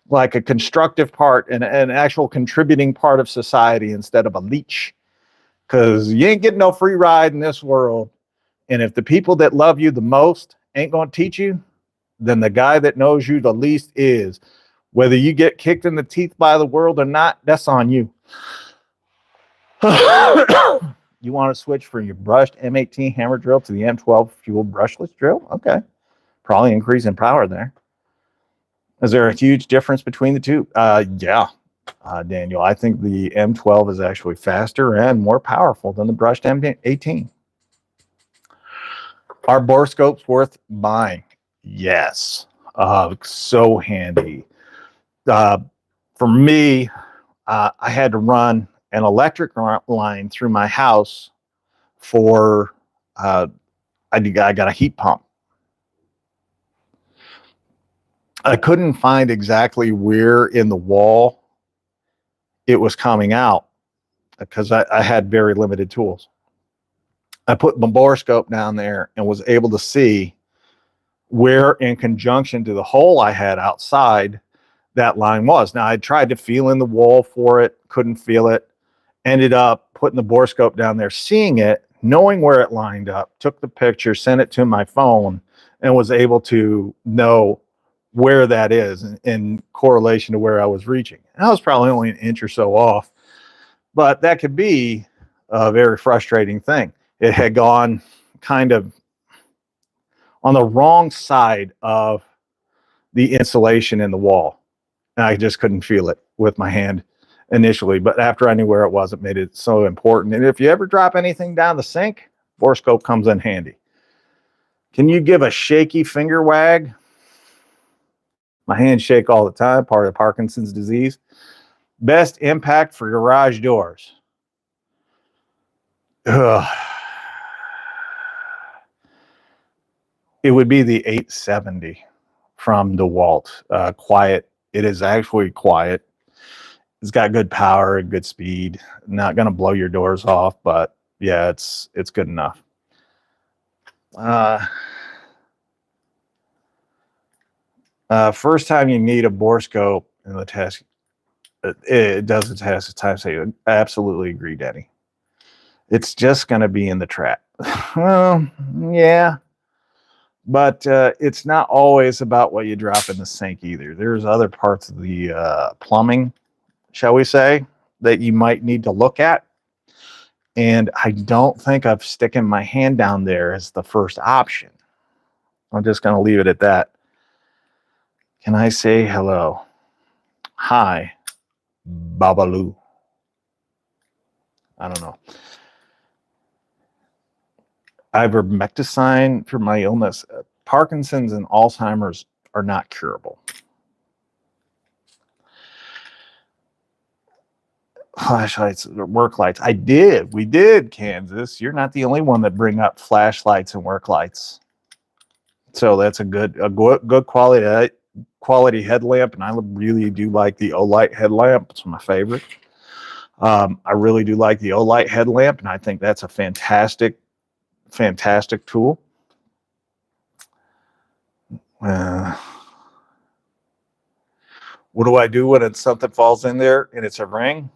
S1: like a constructive part and an actual contributing part of society instead of a leech. Because you ain't getting no free ride in this world. And if the people that love you the most ain't going to teach you, then the guy that knows you the least is. Whether you get kicked in the teeth by the world or not, that's on you. You want to switch from your brushed M18 hammer drill to the M12 fuel brushless drill? Okay. Probably increase in power there. Is there a huge difference between the two? Yeah, Daniel. I think the M12 is actually faster and more powerful than the brushed M18. Are bore scopes worth buying? Yes. So handy. For me, I had to run an electric line through my house for, I got a heat pump. I couldn't find exactly where in the wall it was coming out because I had very limited tools. I put my bore scope down there and was able to see where, in conjunction to the hole I had outside, that line was. Now, I tried to feel in the wall for it, couldn't feel it. Ended up putting the bore scope down there, seeing it, knowing where it lined up, took the picture, sent it to my phone, and was able to know where that is in correlation to where I was reaching. And I was probably only an inch or so off, but that could be a very frustrating thing. It had gone kind of on the wrong side of the insulation in the wall. And I just couldn't feel it with my hand initially, but after I knew where it was, it made it so important. And if you ever drop anything down the sink, bore scope comes in handy. Can you give a shaky finger wag? My hands shake all the time, part of Parkinson's disease. Best impact for garage doors. Ugh. It would be the 870 from dewalt. Quiet. It is actually quiet. It's got good power and good speed. Not going to blow your doors off, but yeah, it's good enough. First time you need a bore scope in the test, it does the test of time. So you absolutely agree, Denny. It's just going to be in the trap. Well, yeah, but it's not always about what you drop in the sink either. There's other parts of the plumbing, shall we say, that you might need to look at. And I don't think of sticking my hand down there as the first option. I'm just going to leave it at that. Can I say hello? Hi, Babalu. I don't know. Ivermectin for my illness. Parkinson's and Alzheimer's are not curable. Flashlights, work lights. We did, Kansas. You're not the only one that bring up flashlights and work lights. So that's a good quality. quality headlamp, and I really do like the Olight headlamp. It's my favorite. I really do like the Olight headlamp, and I think that's a fantastic tool. What do I do when something falls in there and it's a ring?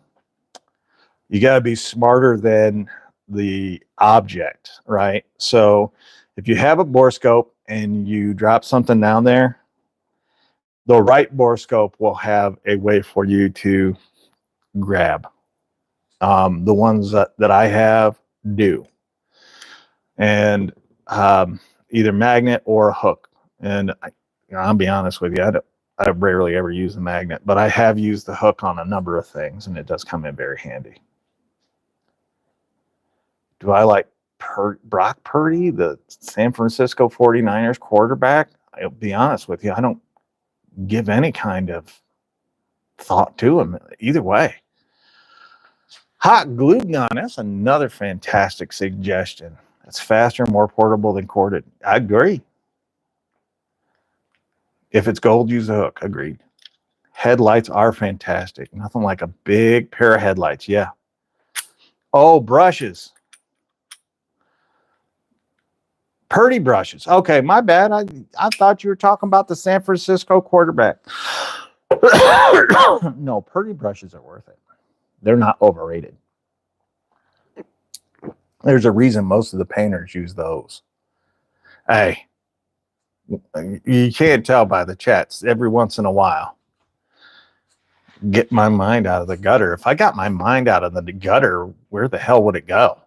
S1: You got to be smarter than the object, right? So if you have a borescope and you drop something down there, the right borescope will have a way for you to grab. The ones that I have do. And either magnet or a hook. And I'll be honest with you, I rarely ever use the magnet, but I have used the hook on a number of things, and it does come in very handy. Do I like Brock Purdy, the San Francisco 49ers quarterback? I'll be honest with you, I don't give any kind of thought to him either way. Hot glue gun, that's another fantastic suggestion. It's faster, more portable than corded. I agree. If it's gold, use a hook. Agreed. Headlights are fantastic. Nothing like a big pair of headlights. Yeah. Oh, brushes. Purdy brushes. Okay, my bad. I thought you were talking about the San Francisco quarterback. No, Purdy brushes are worth it. They're not overrated. There's a reason most of the painters use those. Hey, you can't tell by the chats. Every once in a while, get my mind out of the gutter. If I got my mind out of the gutter, where the hell would it go?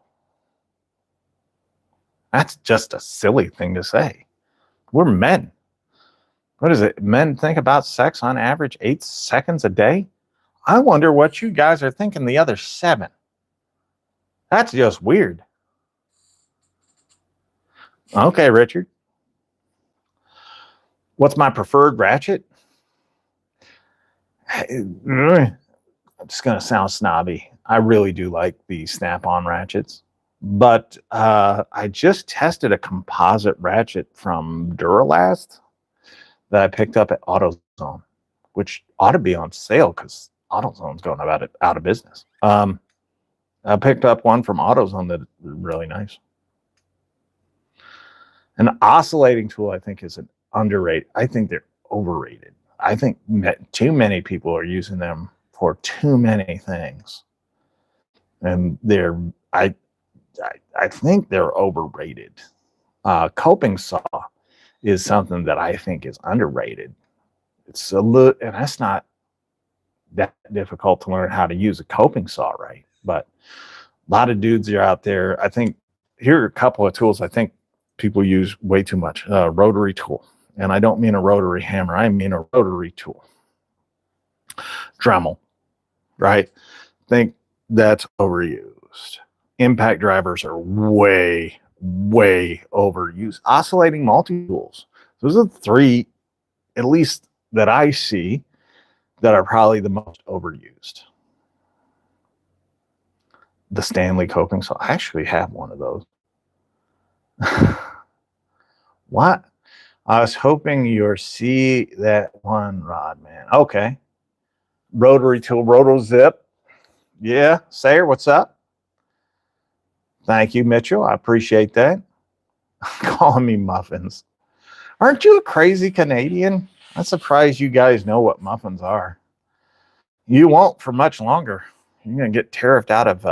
S1: That's just a silly thing to say. We're men. What is it? Men think about sex on average 8 seconds a day. I wonder what you guys are thinking the other 7. That's just weird. Okay, Richard. What's my preferred ratchet? I'm just going to sound snobby. I really do like the snap-on ratchets. But I just tested a composite ratchet from Duralast that I picked up at AutoZone, which ought to be on sale because AutoZone's going about it out of business. I picked up one from AutoZone that is really nice. An oscillating tool, I think, is an underrated. I think they're overrated. I think too many people are using them for too many things, and I think they're overrated. Coping saw is something that I think is underrated. It's a little, and that's not that difficult to learn how to use a coping saw right. But a lot of dudes are out there. I think here are a couple of tools I think people use way too much. Rotary tool. And I don't mean a rotary hammer. I mean a rotary tool. Dremel, right? Think that's overused. Impact drivers are way overused. Oscillating multi-tools. Those are the 3, at least that I see, that are probably the most overused. The Stanley coping saw. I actually have one of those. What? I was hoping you'll see that one, Rod, man. Okay. Rotary tool, Roto Zip. Yeah, Sayer, what's up? Thank you, Mitchell. I appreciate that. Calling me muffins. Aren't you a crazy Canadian? I'm surprised you guys know what muffins are. You won't for much longer. You're gonna get tariffed out of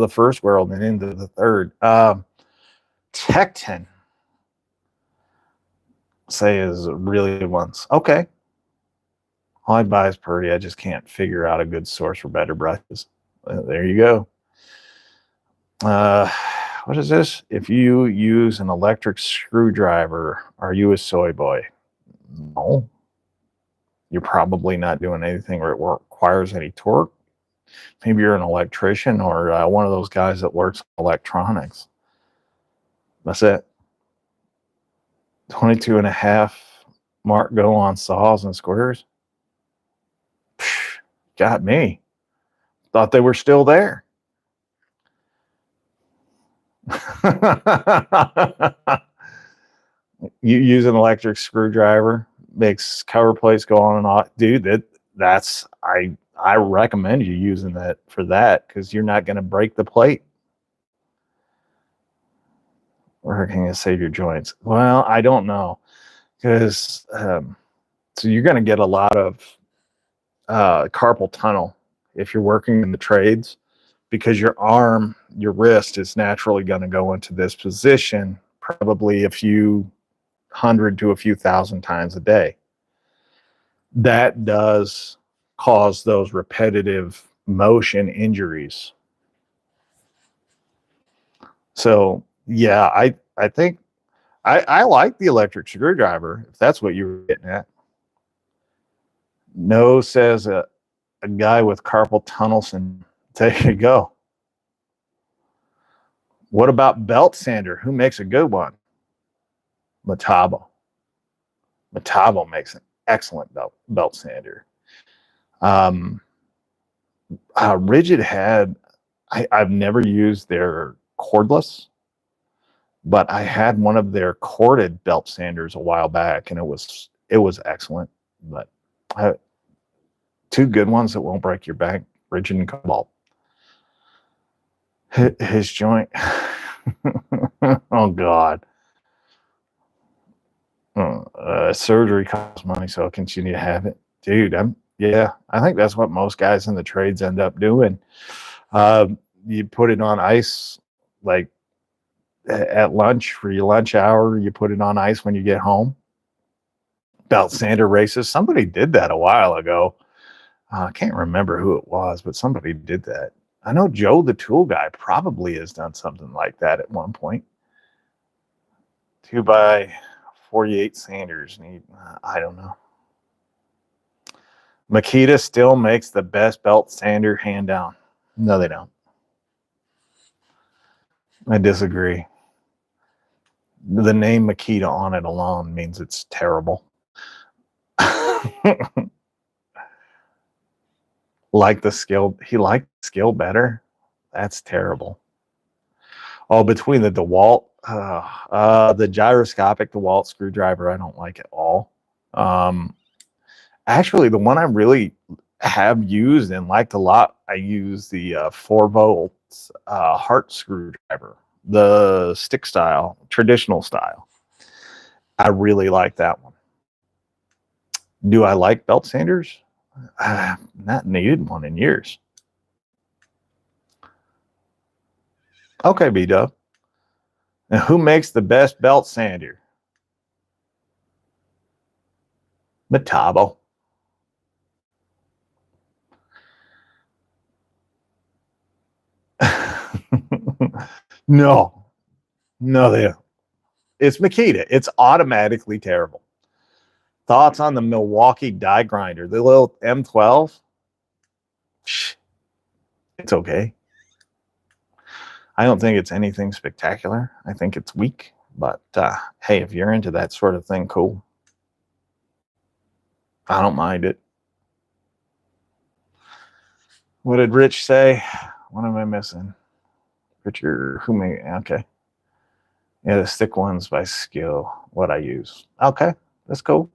S1: the first world and into the third. Tecton, say, is really good ones. Okay. All I buy is Purdy. I just can't figure out a good source for better brushes. There you go. What is this? If you use an electric screwdriver, are you a soy boy? No. You're probably not doing anything where it requires any torque. Maybe you're an electrician or one of those guys that works electronics. That's it. 22.5 mark go on saws and squares. Psh, got me. Thought they were still there. You use an electric screwdriver, makes cover plates go on and off. Dude, that's I recommend you using that for that because you're not going to break the plate. Or can you save your joints? Well, I don't know because so you're going to get a lot of carpal tunnel if you're working in the trades because your wrist is naturally going to go into this position probably a few hundred to a few thousand times a day. That does cause those repetitive motion injuries. So yeah, I think I like the electric screwdriver if that's what you were getting at. No, says a guy with carpal tunnel syndrome. There you go. What about belt sander? Who makes a good one? Metabo. Metabo makes an excellent belt sander. Rigid had, I've never used their cordless, but I had one of their corded belt sanders a while back, and it was excellent. But two good ones that won't break your back: Rigid and Cobalt. His joint. Oh God. Surgery costs money, so I'll continue to have it, dude. I think that's what most guys in the trades end up doing. You put it on ice, like at lunch for your lunch hour. You put it on ice when you get home. Belt sander races. Somebody did that a while ago. I can't remember who it was, but somebody did that. I know Joe the tool guy probably has done something like that at one point. 2x48 sanders. I don't know. Makita still makes the best belt sander, hand down. No, they don't. I disagree. The name Makita on it alone means it's terrible. He liked the skill better. That's terrible. Oh, between the dewalt, the gyroscopic dewalt screwdriver, I don't like at all. Actually, the one I really have used and liked a lot, I use the 4-volt heart screwdriver, the stick style, traditional style. I really like that one. Do I like belt sanders? Not needed one in years. Okay, B-Dub. Now, who makes the best belt sander? Metabo. No, they don't. It's Makita. It's automatically terrible. Thoughts on the Milwaukee die grinder, the little M12? It's okay. I don't think it's anything spectacular. I think it's weak, but hey, if you're into that sort of thing, cool. I don't mind it. What did Rich say? What am I missing? Richard, who made? Okay. Yeah, the stick ones by skill. What I use. Okay, that's cool.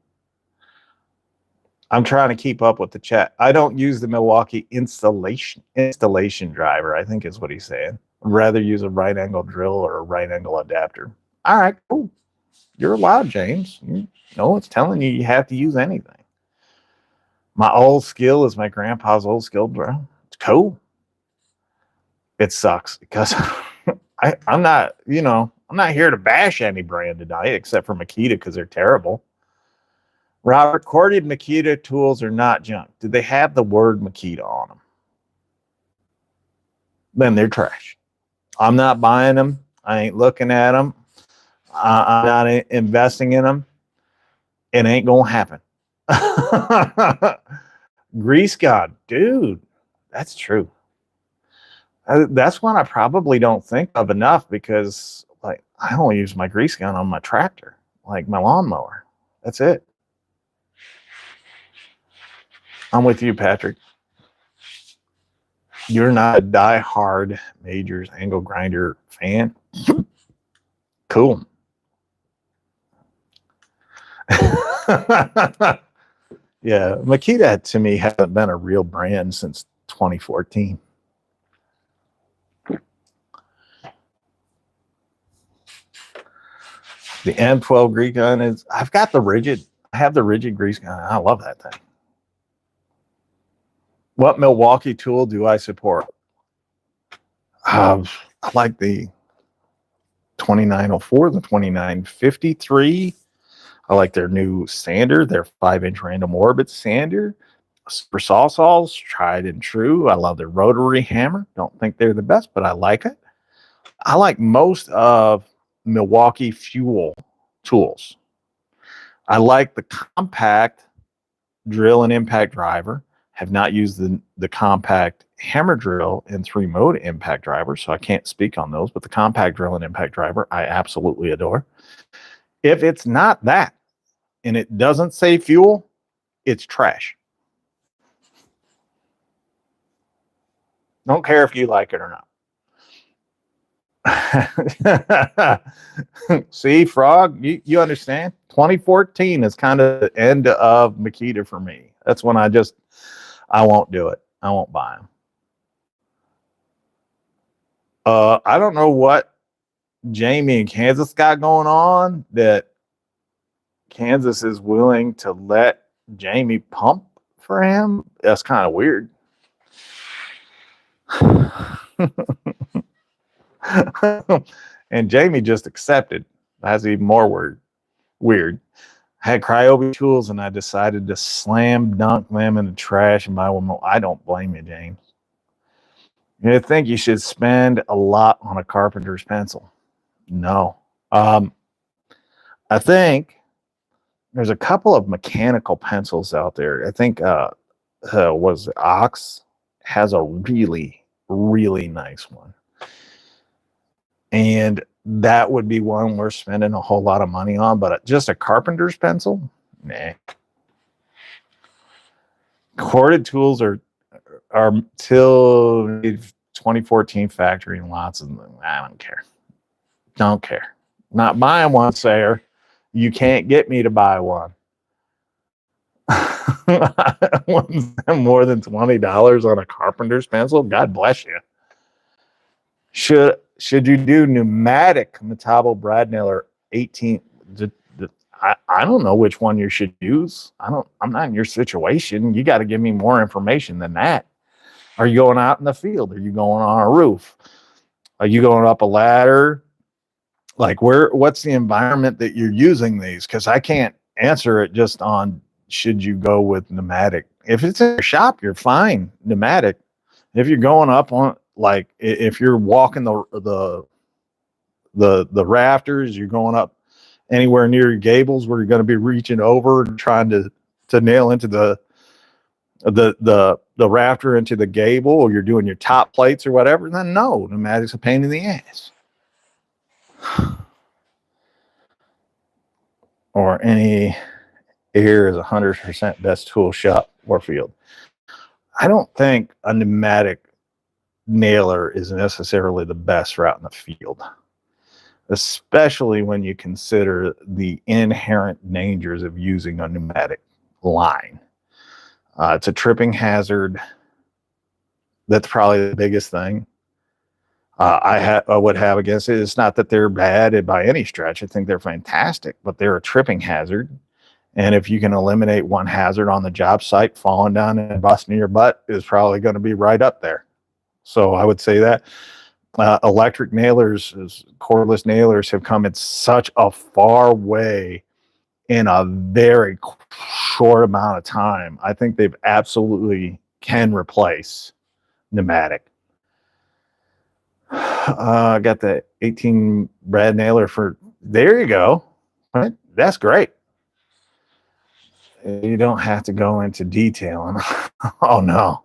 S1: I'm trying to keep up with the chat. I don't use the Milwaukee installation driver, I think is what he's saying. I'd rather use a right angle drill or a right angle adapter. All right, cool. You're allowed, James. No one's telling you have to use anything. My old skill is my grandpa's old skill, bro. It's cool. It sucks because I'm not here to bash any brand tonight except for Makita because they're terrible. Robert, corded Makita tools are not junk. Do they have the word Makita on them? Then they're trash. I'm not buying them. I ain't looking at them. I'm not investing in them. It ain't gonna happen. Grease God, dude, that's true. That's one I probably don't think of enough because, like, I only use my grease gun on my tractor, like my lawnmower. That's it. I'm with you, Patrick. You're not a die-hard Majors angle grinder fan? Cool. Yeah, Makita to me hasn't been a real brand since 2014. The M12 grease gun is, I've got the rigid, I have the rigid grease gun. I love that thing. What Milwaukee tool do I support? I like the 2904, the 2953. I like their new sander, their 5-inch random orbit sander. For SoAlz, tried and true. I love their rotary hammer. Don't think they're the best, but I like it. I like most of Milwaukee fuel tools. I like the compact drill and impact driver. Have not used the compact hammer drill and 3-mode impact driver, so I can't speak on those, but the compact drill and impact driver I absolutely adore. If it's not that and it doesn't say fuel, it's trash. Don't care if you like it or not. See, Frog, you understand? 2014 is kind of the end of Makita for me. That's when I won't do it. I won't buy them. I don't know what Jamie in Kansas got going on that Kansas is willing to let Jamie pump for him. That's kind of weird. And Jamie just accepted. That's even more weird. I had ryobi tools and I decided to slam dunk them in the trash and buy one more. I don't blame you, James. You think you should spend a lot on a carpenter's pencil? No. I think there's a couple of mechanical pencils out there. I think was Ox has a really, really nice one. And that would be one worth spending a whole lot of money on, but just a carpenter's pencil? Nah. Corded tools are till 2014 factory and lots of them. I don't care. Don't care. Not buying one, Sayer. You can't get me to buy one. More than $20 on a carpenter's pencil? God bless you. Should you do pneumatic Metabo brad nailer 18? I don't know which one you should use. I'm not in your situation. You got to give me more information than that. Are you going out in the field? Are you going on a roof? Are you going up a ladder? Like what's the environment that you're using these? Because I can't answer it just on should you go with pneumatic. If it's in your shop, you're fine, pneumatic. If you're going up on, like, if you're walking the rafters, you're going up anywhere near your gables where you're going to be reaching over and trying to nail into the rafter into the gable, or you're doing your top plates or whatever, then no, pneumatic's a pain in the ass. Or any air is 100% best tool shop or field. I don't think a pneumatic nailer is necessarily the best route in the field, especially when you consider the inherent dangers of using a pneumatic line. It's a tripping hazard. That's probably the biggest thing I would have against it. It's not that they're bad by any stretch. I think they're fantastic, but they're a tripping hazard. And if you can eliminate one hazard on the job site, falling down and busting your butt is probably going to be right up there. So I would say that electric nailers, cordless nailers, have come in such a far way in a very short amount of time. I think they've absolutely can replace pneumatic. I got the 18 brad nailer for, there you go. Right? That's great. You don't have to go into detail. Oh no.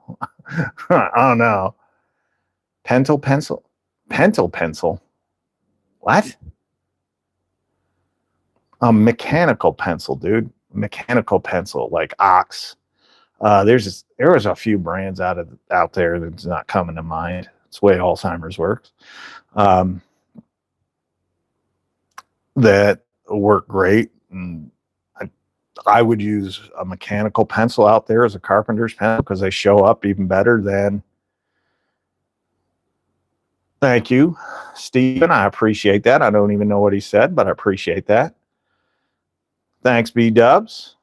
S1: Oh no. Pentel pencil. What? A mechanical pencil, dude. Mechanical pencil, like Ox. There was a few brands out there that's not coming to mind. It's the way Alzheimer's works. That work great. And I would use a mechanical pencil out there as a carpenter's pencil because they show up even better than. Thank you, Stephen. I appreciate that. I don't even know what he said, but I appreciate that. Thanks, B Dubs.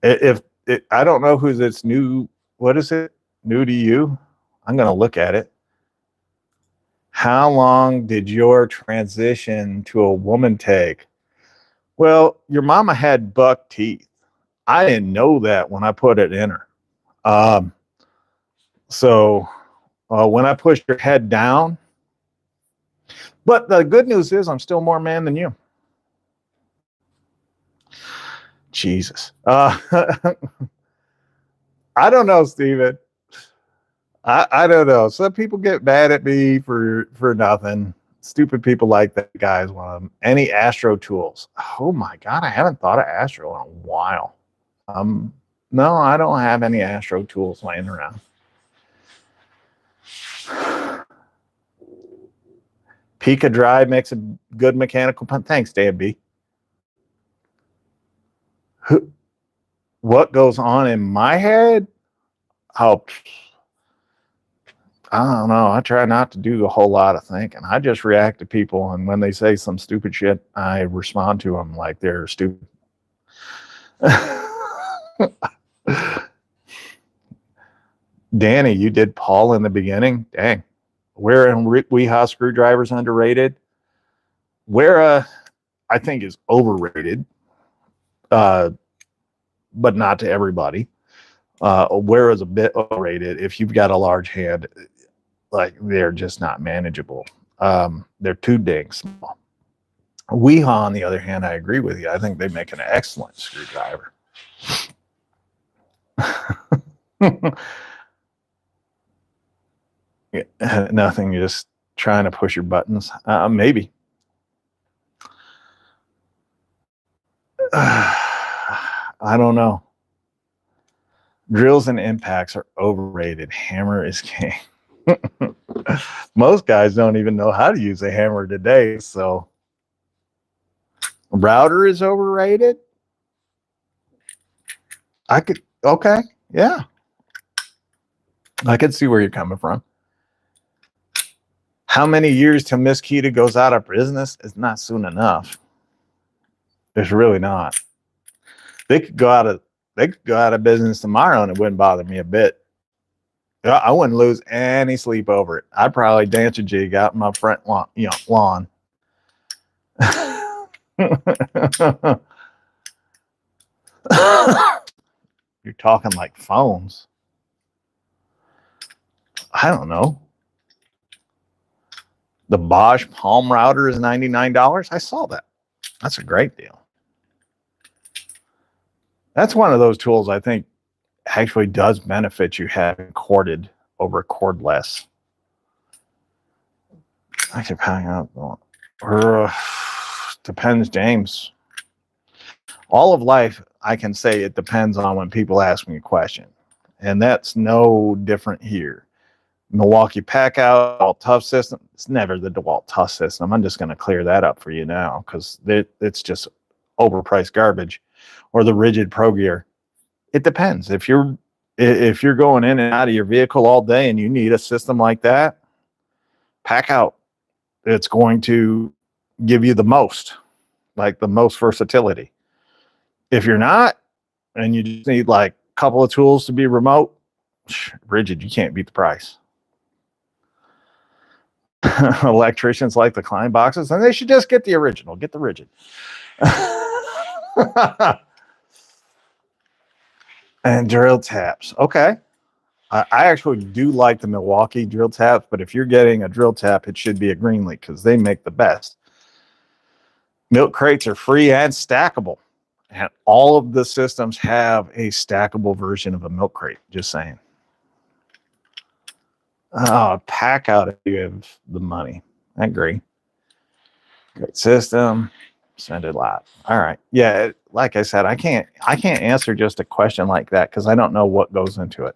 S1: If I don't know who's it's new, what is it? New to you? I'm going to look at it. How long did your transition to a woman take? Well, your mama had buck teeth. I didn't know that when I put it in her. So when I pushed her head down, but the good news is I'm still more man than you. Jesus. I don't know, Steven. I don't know. Some people get mad at me for nothing. Stupid people like that, guys. One of them. Any Astro tools? Oh my God, I haven't thought of Astro in a while. No, I don't have any Astro tools laying around. Pika Drive makes a good mechanical pen. Thanks, Dan B. What goes on in my head? Oh, I don't know. I try not to do a whole lot of thinking. I just react to people, and when they say some stupid shit, I respond to them like they're stupid. Danny, you did Paul in the beginning? Dang. Where in Weehaw screwdrivers underrated? Where I think is overrated, but not to everybody. Where is a bit overrated if you've got a large hand. Like they're just not manageable. They're too dang small. Weehaw, on the other hand, I agree with you. I think they make an excellent screwdriver. Nothing, just trying to push your buttons. Maybe. I don't know. Drills and impacts are overrated. Hammer is king. Most guys don't even know how to use a hammer today. So, router is overrated. Okay, yeah. I could see where you're coming from. How many years till Miss Kita goes out of business? It's not soon enough. It's really not. They could go out of business tomorrow and it wouldn't bother me a bit. I wouldn't lose any sleep over it. I'd probably dance a jig out in my front lawn. You're talking like phones. I don't know. The Bosch Palm router is $99. I saw that. That's a great deal. That's one of those tools I think actually does benefit you having corded over cordless. I can hang out. Depends, James. All of life, I can say it depends on when people ask me a question. And that's no different here. Milwaukee Pack-Out, DeWalt Tough System. It's never the DeWalt Tough System. I'm just going to clear that up for you now because it's just overpriced garbage. Or the Rigid Pro Gear. It depends. If you're going in and out of your vehicle all day and you need a system like that, Pack-Out. It's going to give you the most versatility. If you're not, and you just need like a couple of tools to be remote, Rigid, you can't beat the price. Electricians like the Klein boxes, and they should just get the original. Get the Rigid. And drill taps. Okay. I actually do like the Milwaukee drill taps, but if you're getting a drill tap, it should be a Greenleaf because they make the best. Milk crates are free and stackable. And all of the systems have a stackable version of a milk crate. Just saying. Pack-Out if you have the money. I agree. Great system. Send it live. All right. Yeah, like I said, I can't answer just a question like that because I don't know what goes into it.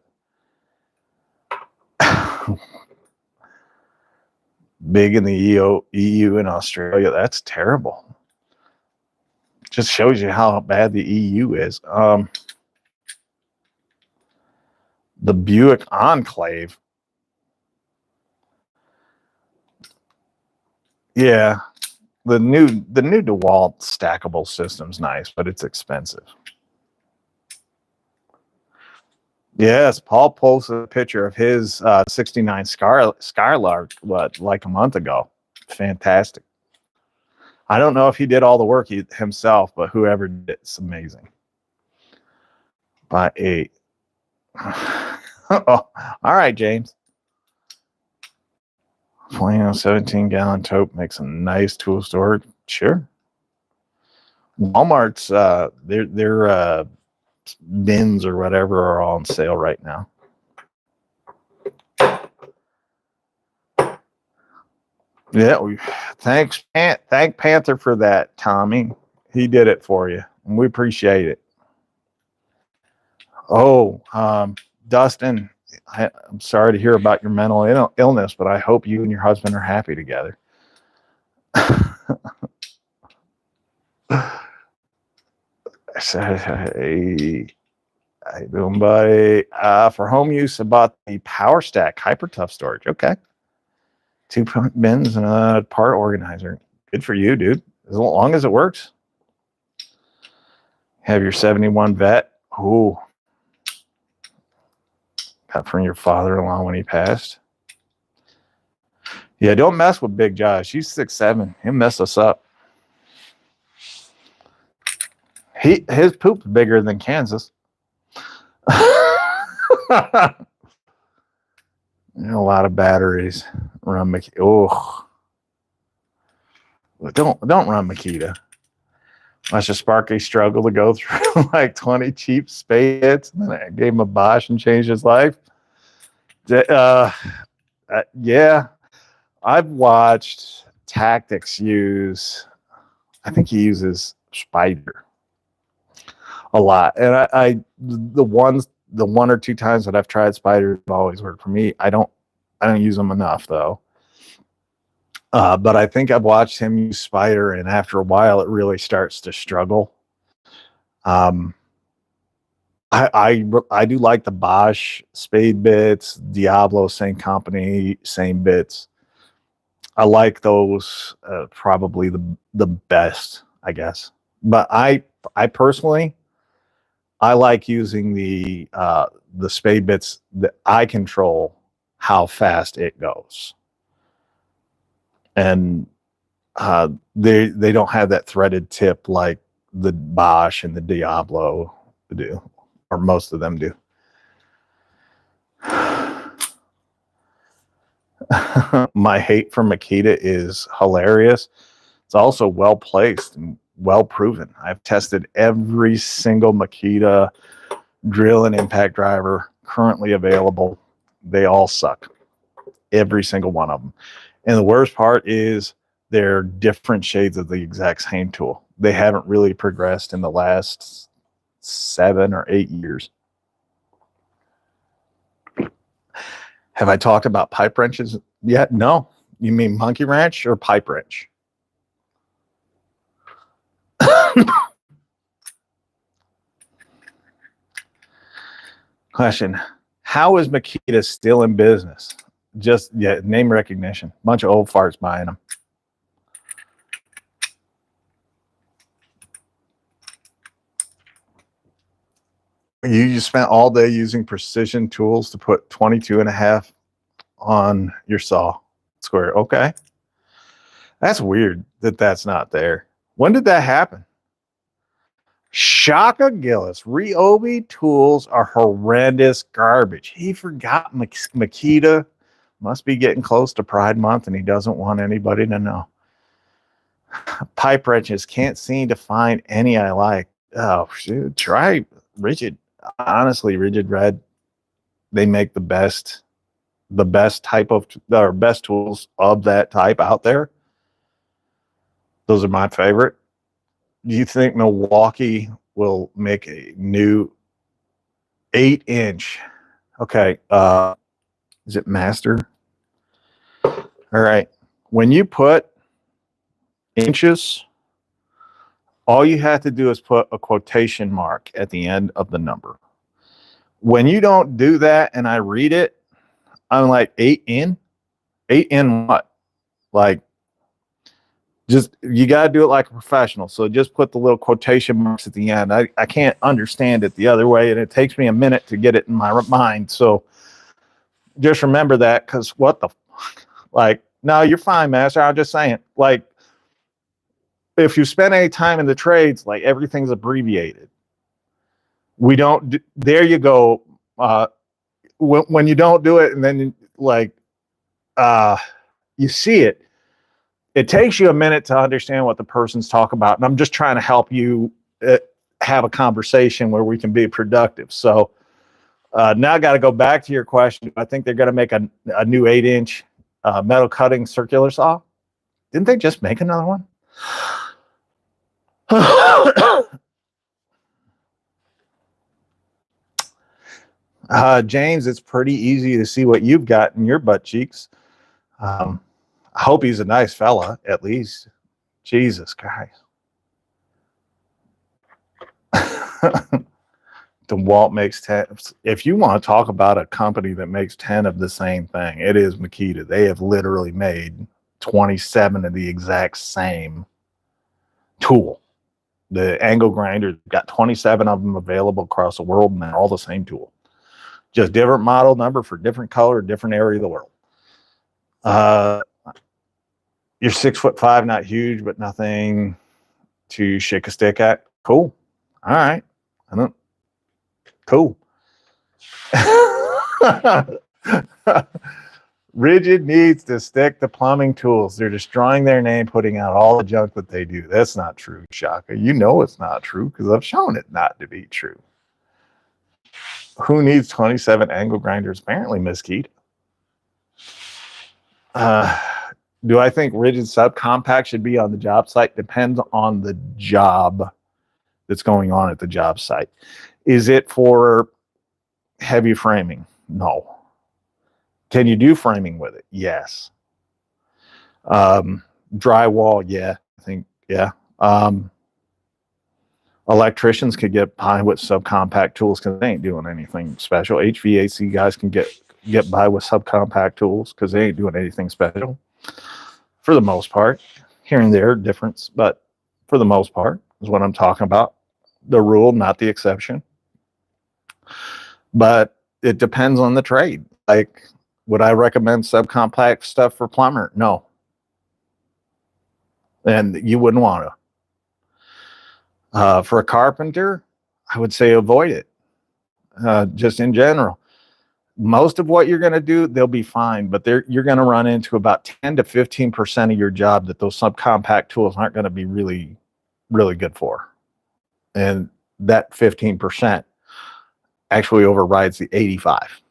S1: Big in the EU and Australia. That's terrible. Just shows you how bad the EU is. The Buick Enclave. Yeah, the new DeWalt stackable system's nice, but it's expensive. Yes, Paul posted a picture of his 69 Skylark, like a month ago. Fantastic. I don't know if he did all the work himself, but whoever did it's amazing. By 8. Oh, all right, James. 17-gallon tote makes a nice tool storage. Sure. Walmart's their bins or whatever are all on sale right now. Yeah, thank Panther for that, Tommy. He did it for you, and we appreciate it. Oh, Dustin, I'm sorry to hear about your mental illness, but I hope you and your husband are happy together. Hey, how you doing, buddy? For home use, I bought the Power Stack Hyper Tough storage. Okay. 2 bins and a part organizer. Good for you, dude. As long as it works. Have your 71 vet. Ooh. Got from your father-in-law when he passed. Yeah, don't mess with Big Josh. He's 6'7". He'll mess us up. His poop's bigger than Kansas. A lot of batteries. Run Makita. Oh, don't run Makita. Watch a Sparky struggle to go through like 20 cheap spade hits, and then I gave him a Bosch and changed his life. Yeah, I've watched Tactics use. I think he uses Spider a lot, and the one or two times that I've tried Spider have always worked for me. I don't use them enough though. But I think I've watched him use Spider, and after a while, it really starts to struggle. I do like the Bosch spade bits, Diablo, same company, same bits. I like those probably the best, I guess. But I personally, I like using the spade bits that I control how fast it goes. And they don't have that threaded tip like the Bosch and the Diablo do, or most of them do. My hate for Makita is hilarious. It's also well placed and well proven. I've tested every single Makita drill and impact driver currently available. They all suck. Every single one of them. And the worst part is they're different shades of the exact same tool. They haven't really progressed in the last 7 or 8 years. Have I talked about pipe wrenches yet? No. You mean monkey wrench or pipe wrench? Question. How is Makita still in business? Just name recognition. Bunch of old farts buying them. You spent all day using precision tools to put 22.5 on your saw square. Okay. That's weird that that's not there. When did that happen? Shaka Gillis. Ryobi tools are horrendous garbage. He forgot Makita. Must be getting close to Pride Month and he doesn't want anybody to know. Pipe wrenches. Can't seem to find any I like. Oh, shoot. Try Rigid. Honestly, Rigid Red. They make the best type of, or best tools of that type out there. Those are my favorite. Do you think Milwaukee will make a new 8-inch? Okay. Is it Master? All right. When you put inches All you have to do is put a quotation mark at the end of the number. When you don't do that and I read it, I'm like, 8 in? 8 in what? Like, just, you got to do it like a professional. So just put the little quotation marks at the end. I can't understand it the other way, and it takes me a minute to get it in my mind. So just remember that, because what the fuck? Like, no, you're fine, master. I'm just saying, like, if you spend any time in the trades, like, everything's abbreviated. We don't there you go. When you don't do it, and then like you see it, it takes you a minute to understand what the person's talking about. And I'm just trying to help you have a conversation where we can be productive. So now I got to go back to your question. I think they're going to make a new 8-inch metal cutting circular saw. Didn't they just make another one? James, it's pretty easy to see what you've got in your butt cheeks. I hope he's a nice fella, at least. Jesus Christ. DeWalt makes 10. If you want to talk about a company that makes 10 of the same thing, it is Makita. They have literally made 27 of the exact same tool. The angle grinder got 27 of them available across the world, and they're all the same tool. Just different model number for different color, different area of the world. You're 6'5", not huge, but nothing to shake a stick at. Cool. All right. Cool. Rigid needs to stick to plumbing tools. They're destroying their name, putting out all the junk that they do. That's not true, Shaka. You know it's not true because I've shown it not to be true. Who needs 27 angle grinders? Apparently, Miss Keita. Do I think rigid subcompact should be on the job site? Depends on the job that's going on at the job site. Is it for heavy framing? No. Can you do framing with it? Yes. Drywall, yeah. I think, yeah. Electricians could get by with subcompact tools because they ain't doing anything special. HVAC guys can get by with subcompact tools because they ain't doing anything special. For the most part, here and there, difference, but for the most part is what I'm talking about. The rule, not the exception. But it depends on the trade. Like, would I recommend subcompact stuff for plumber? No. And you wouldn't want to. For a carpenter, I would say avoid it. Just in general. Most of what you're going to do, they'll be fine, but you're going to run into about 10 to 15% of your job that those subcompact tools aren't going to be really, really good for. And that 15% actually overrides the 85.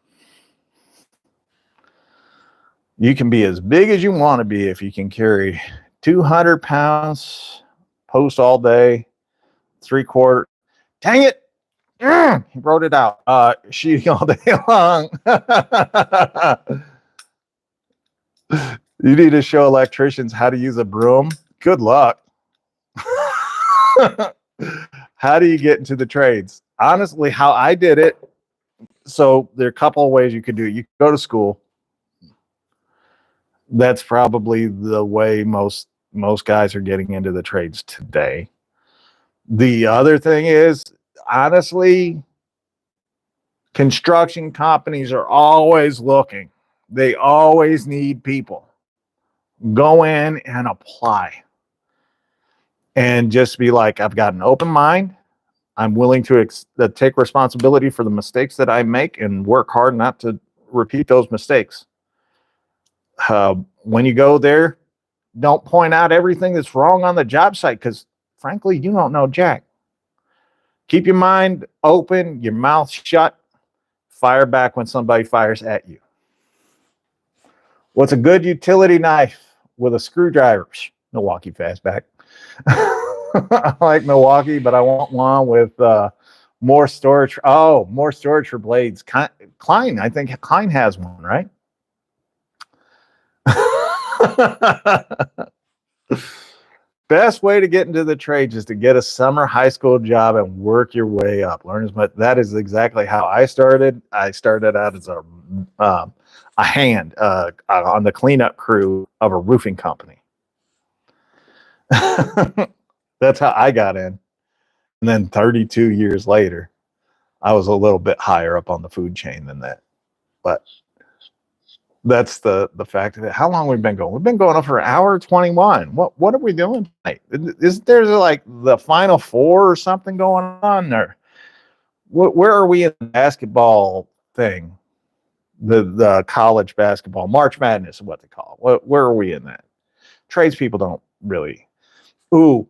S1: You can be as big as you want to be if you can carry 200 pounds, post all day, 3/4. Dang it! He wrote it out. Shooting all day long. You need to show electricians how to use a broom. Good luck. How do you get into the trades? Honestly, how I did it. So there are a couple of ways you could do it. You could go to school. That's probably the way most guys are getting into the trades today. The other thing is, honestly, construction companies are always looking. They always need people. Go in and apply. And just be like, I've got an open mind. I'm willing to take responsibility for the mistakes that I make and work hard not to repeat those mistakes. When you go there, don't point out everything that's wrong on the job site because, frankly, you don't know jack. Keep your mind open, your mouth shut. Fire back when somebody fires at you. What's a good utility knife with a screwdriver? Milwaukee Fastback. I like Milwaukee, but I want one with more storage. Oh, more storage for blades. Klein, I think Klein has one, right? Best way to get into the trades is to get a summer high school job and work your way up. Learn as much. That is exactly how I started. I started out as a hand on the cleanup crew of a roofing company. That's how I got in. And then 32 years later, I was a little bit higher up on the food chain than that. But that's the fact of it. How long we've been going? We've been going on for an hour 21. What are we doing tonight? Is there like the Final Four or something going on? Or where are we in the basketball thing? The college basketball, March Madness is what they call it. Where are we in that? Tradespeople don't really. Ooh.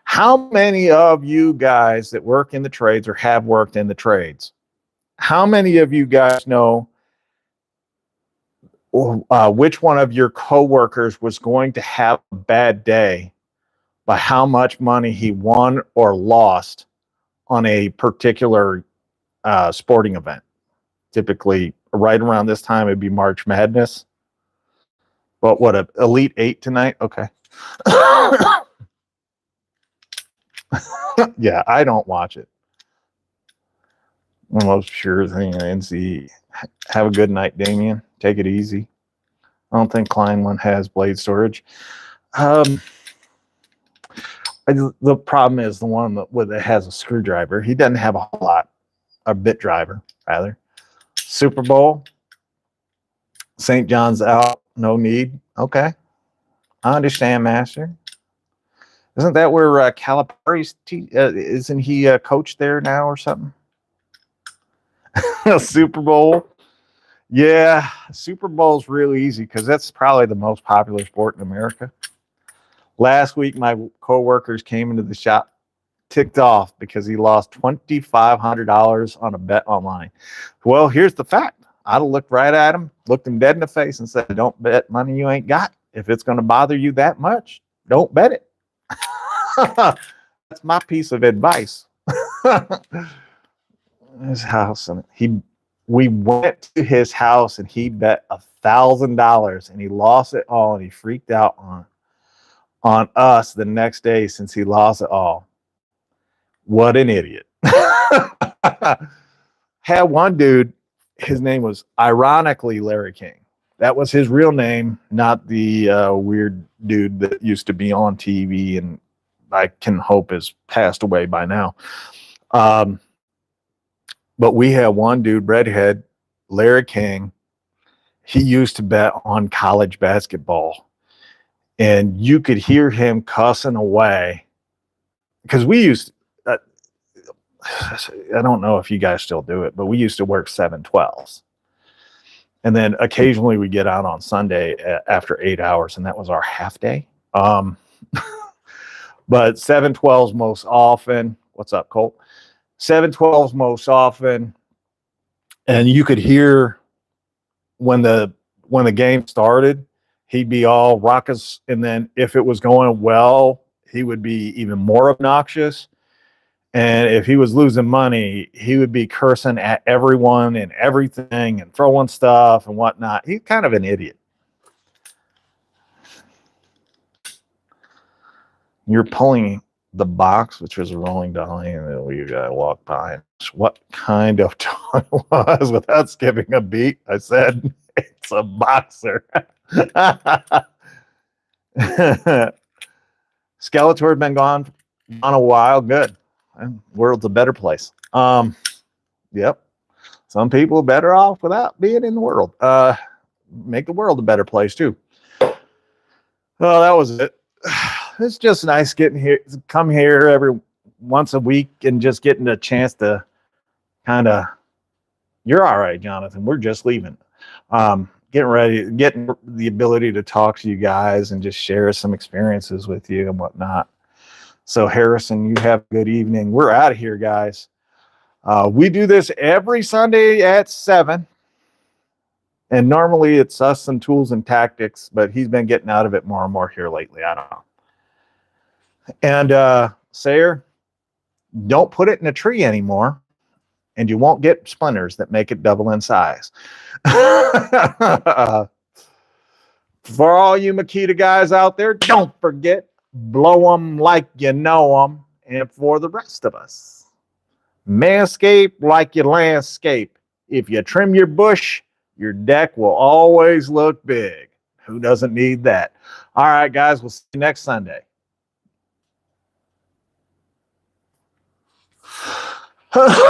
S1: How many of you guys that work in the trades or have worked in the trades, how many of you guys know which one of your coworkers was going to have a bad day by how much money he won or lost on a particular sporting event? Typically, right around this time, it'd be March Madness. But what, a Elite Eight tonight? Okay. Yeah, I don't watch it. Almost sure thing. NC. Have a good night, Damien. Take it easy. I don't think Kleinman has blade storage. The problem is the one that has a screwdriver. He doesn't have a whole lot, a bit driver rather. Super Bowl. St. John's out. No need. Okay, I understand, Master. Isn't that where Calipari's isn't he a coach there now or something? Super Bowl. Yeah, Super Bowl's really easy because that's probably the most popular sport in America. Last week, my coworkers came into the shop ticked off because he lost $2,500 on a bet online. Well, here's the fact. I'd have looked right at him, looked him dead in the face and said, don't bet money you ain't got. If it's going to bother you that much, don't bet it. That's my piece of advice. His house, and we went to his house and he bet $1,000 and he lost it all and he freaked out on us the next day since he lost it all. What an idiot. Had one dude, his name was ironically Larry King. That was his real name, not the weird dude that used to be on TV and I can hope has passed away by now. But we had one dude, redhead, Larry King. He used to bet on college basketball. And you could hear him cussing away. Because we used to, I don't know if you guys still do it, but we used to work 7/12s. And then occasionally we get out on Sunday after 8 hours, and that was our half day. But 7/12s most often. What's up, Colt? 7/12s most often, and you could hear when the game started, he'd be all raucous, and then if it was going well, he would be even more obnoxious. And if he was losing money, he would be cursing at everyone and everything and throwing stuff and whatnot. He's kind of an idiot. You're pulling the box, which was a rolling dolly, and then we got to walk by. What kind of toy was without skipping a beat? I said, it's a boxer. Skeletor had been gone a while. Good. World's a better place. Yep. Some people are better off without being in the world. Make the world a better place too. Oh, that was it. It's just nice getting here, come here every once a week and just getting a chance to kind of, you're all right, Jonathan. We're just leaving. Getting ready, getting the ability to talk to you guys and just share some experiences with you and whatnot. So Harrison, you have a good evening. We're out of here, guys. We do this every Sunday at 7. And normally it's us and tools and tactics, but he's been getting out of it more and more here lately. I don't know. And Sayer, don't put it in a tree anymore, and you won't get splinters that make it double in size. For all you Makita guys out there, don't forget, blow them like you know them. And for the rest of us, manscape like you landscape. If you trim your bush, your deck will always look big. Who doesn't need that? All right, guys, we'll see you next Sunday.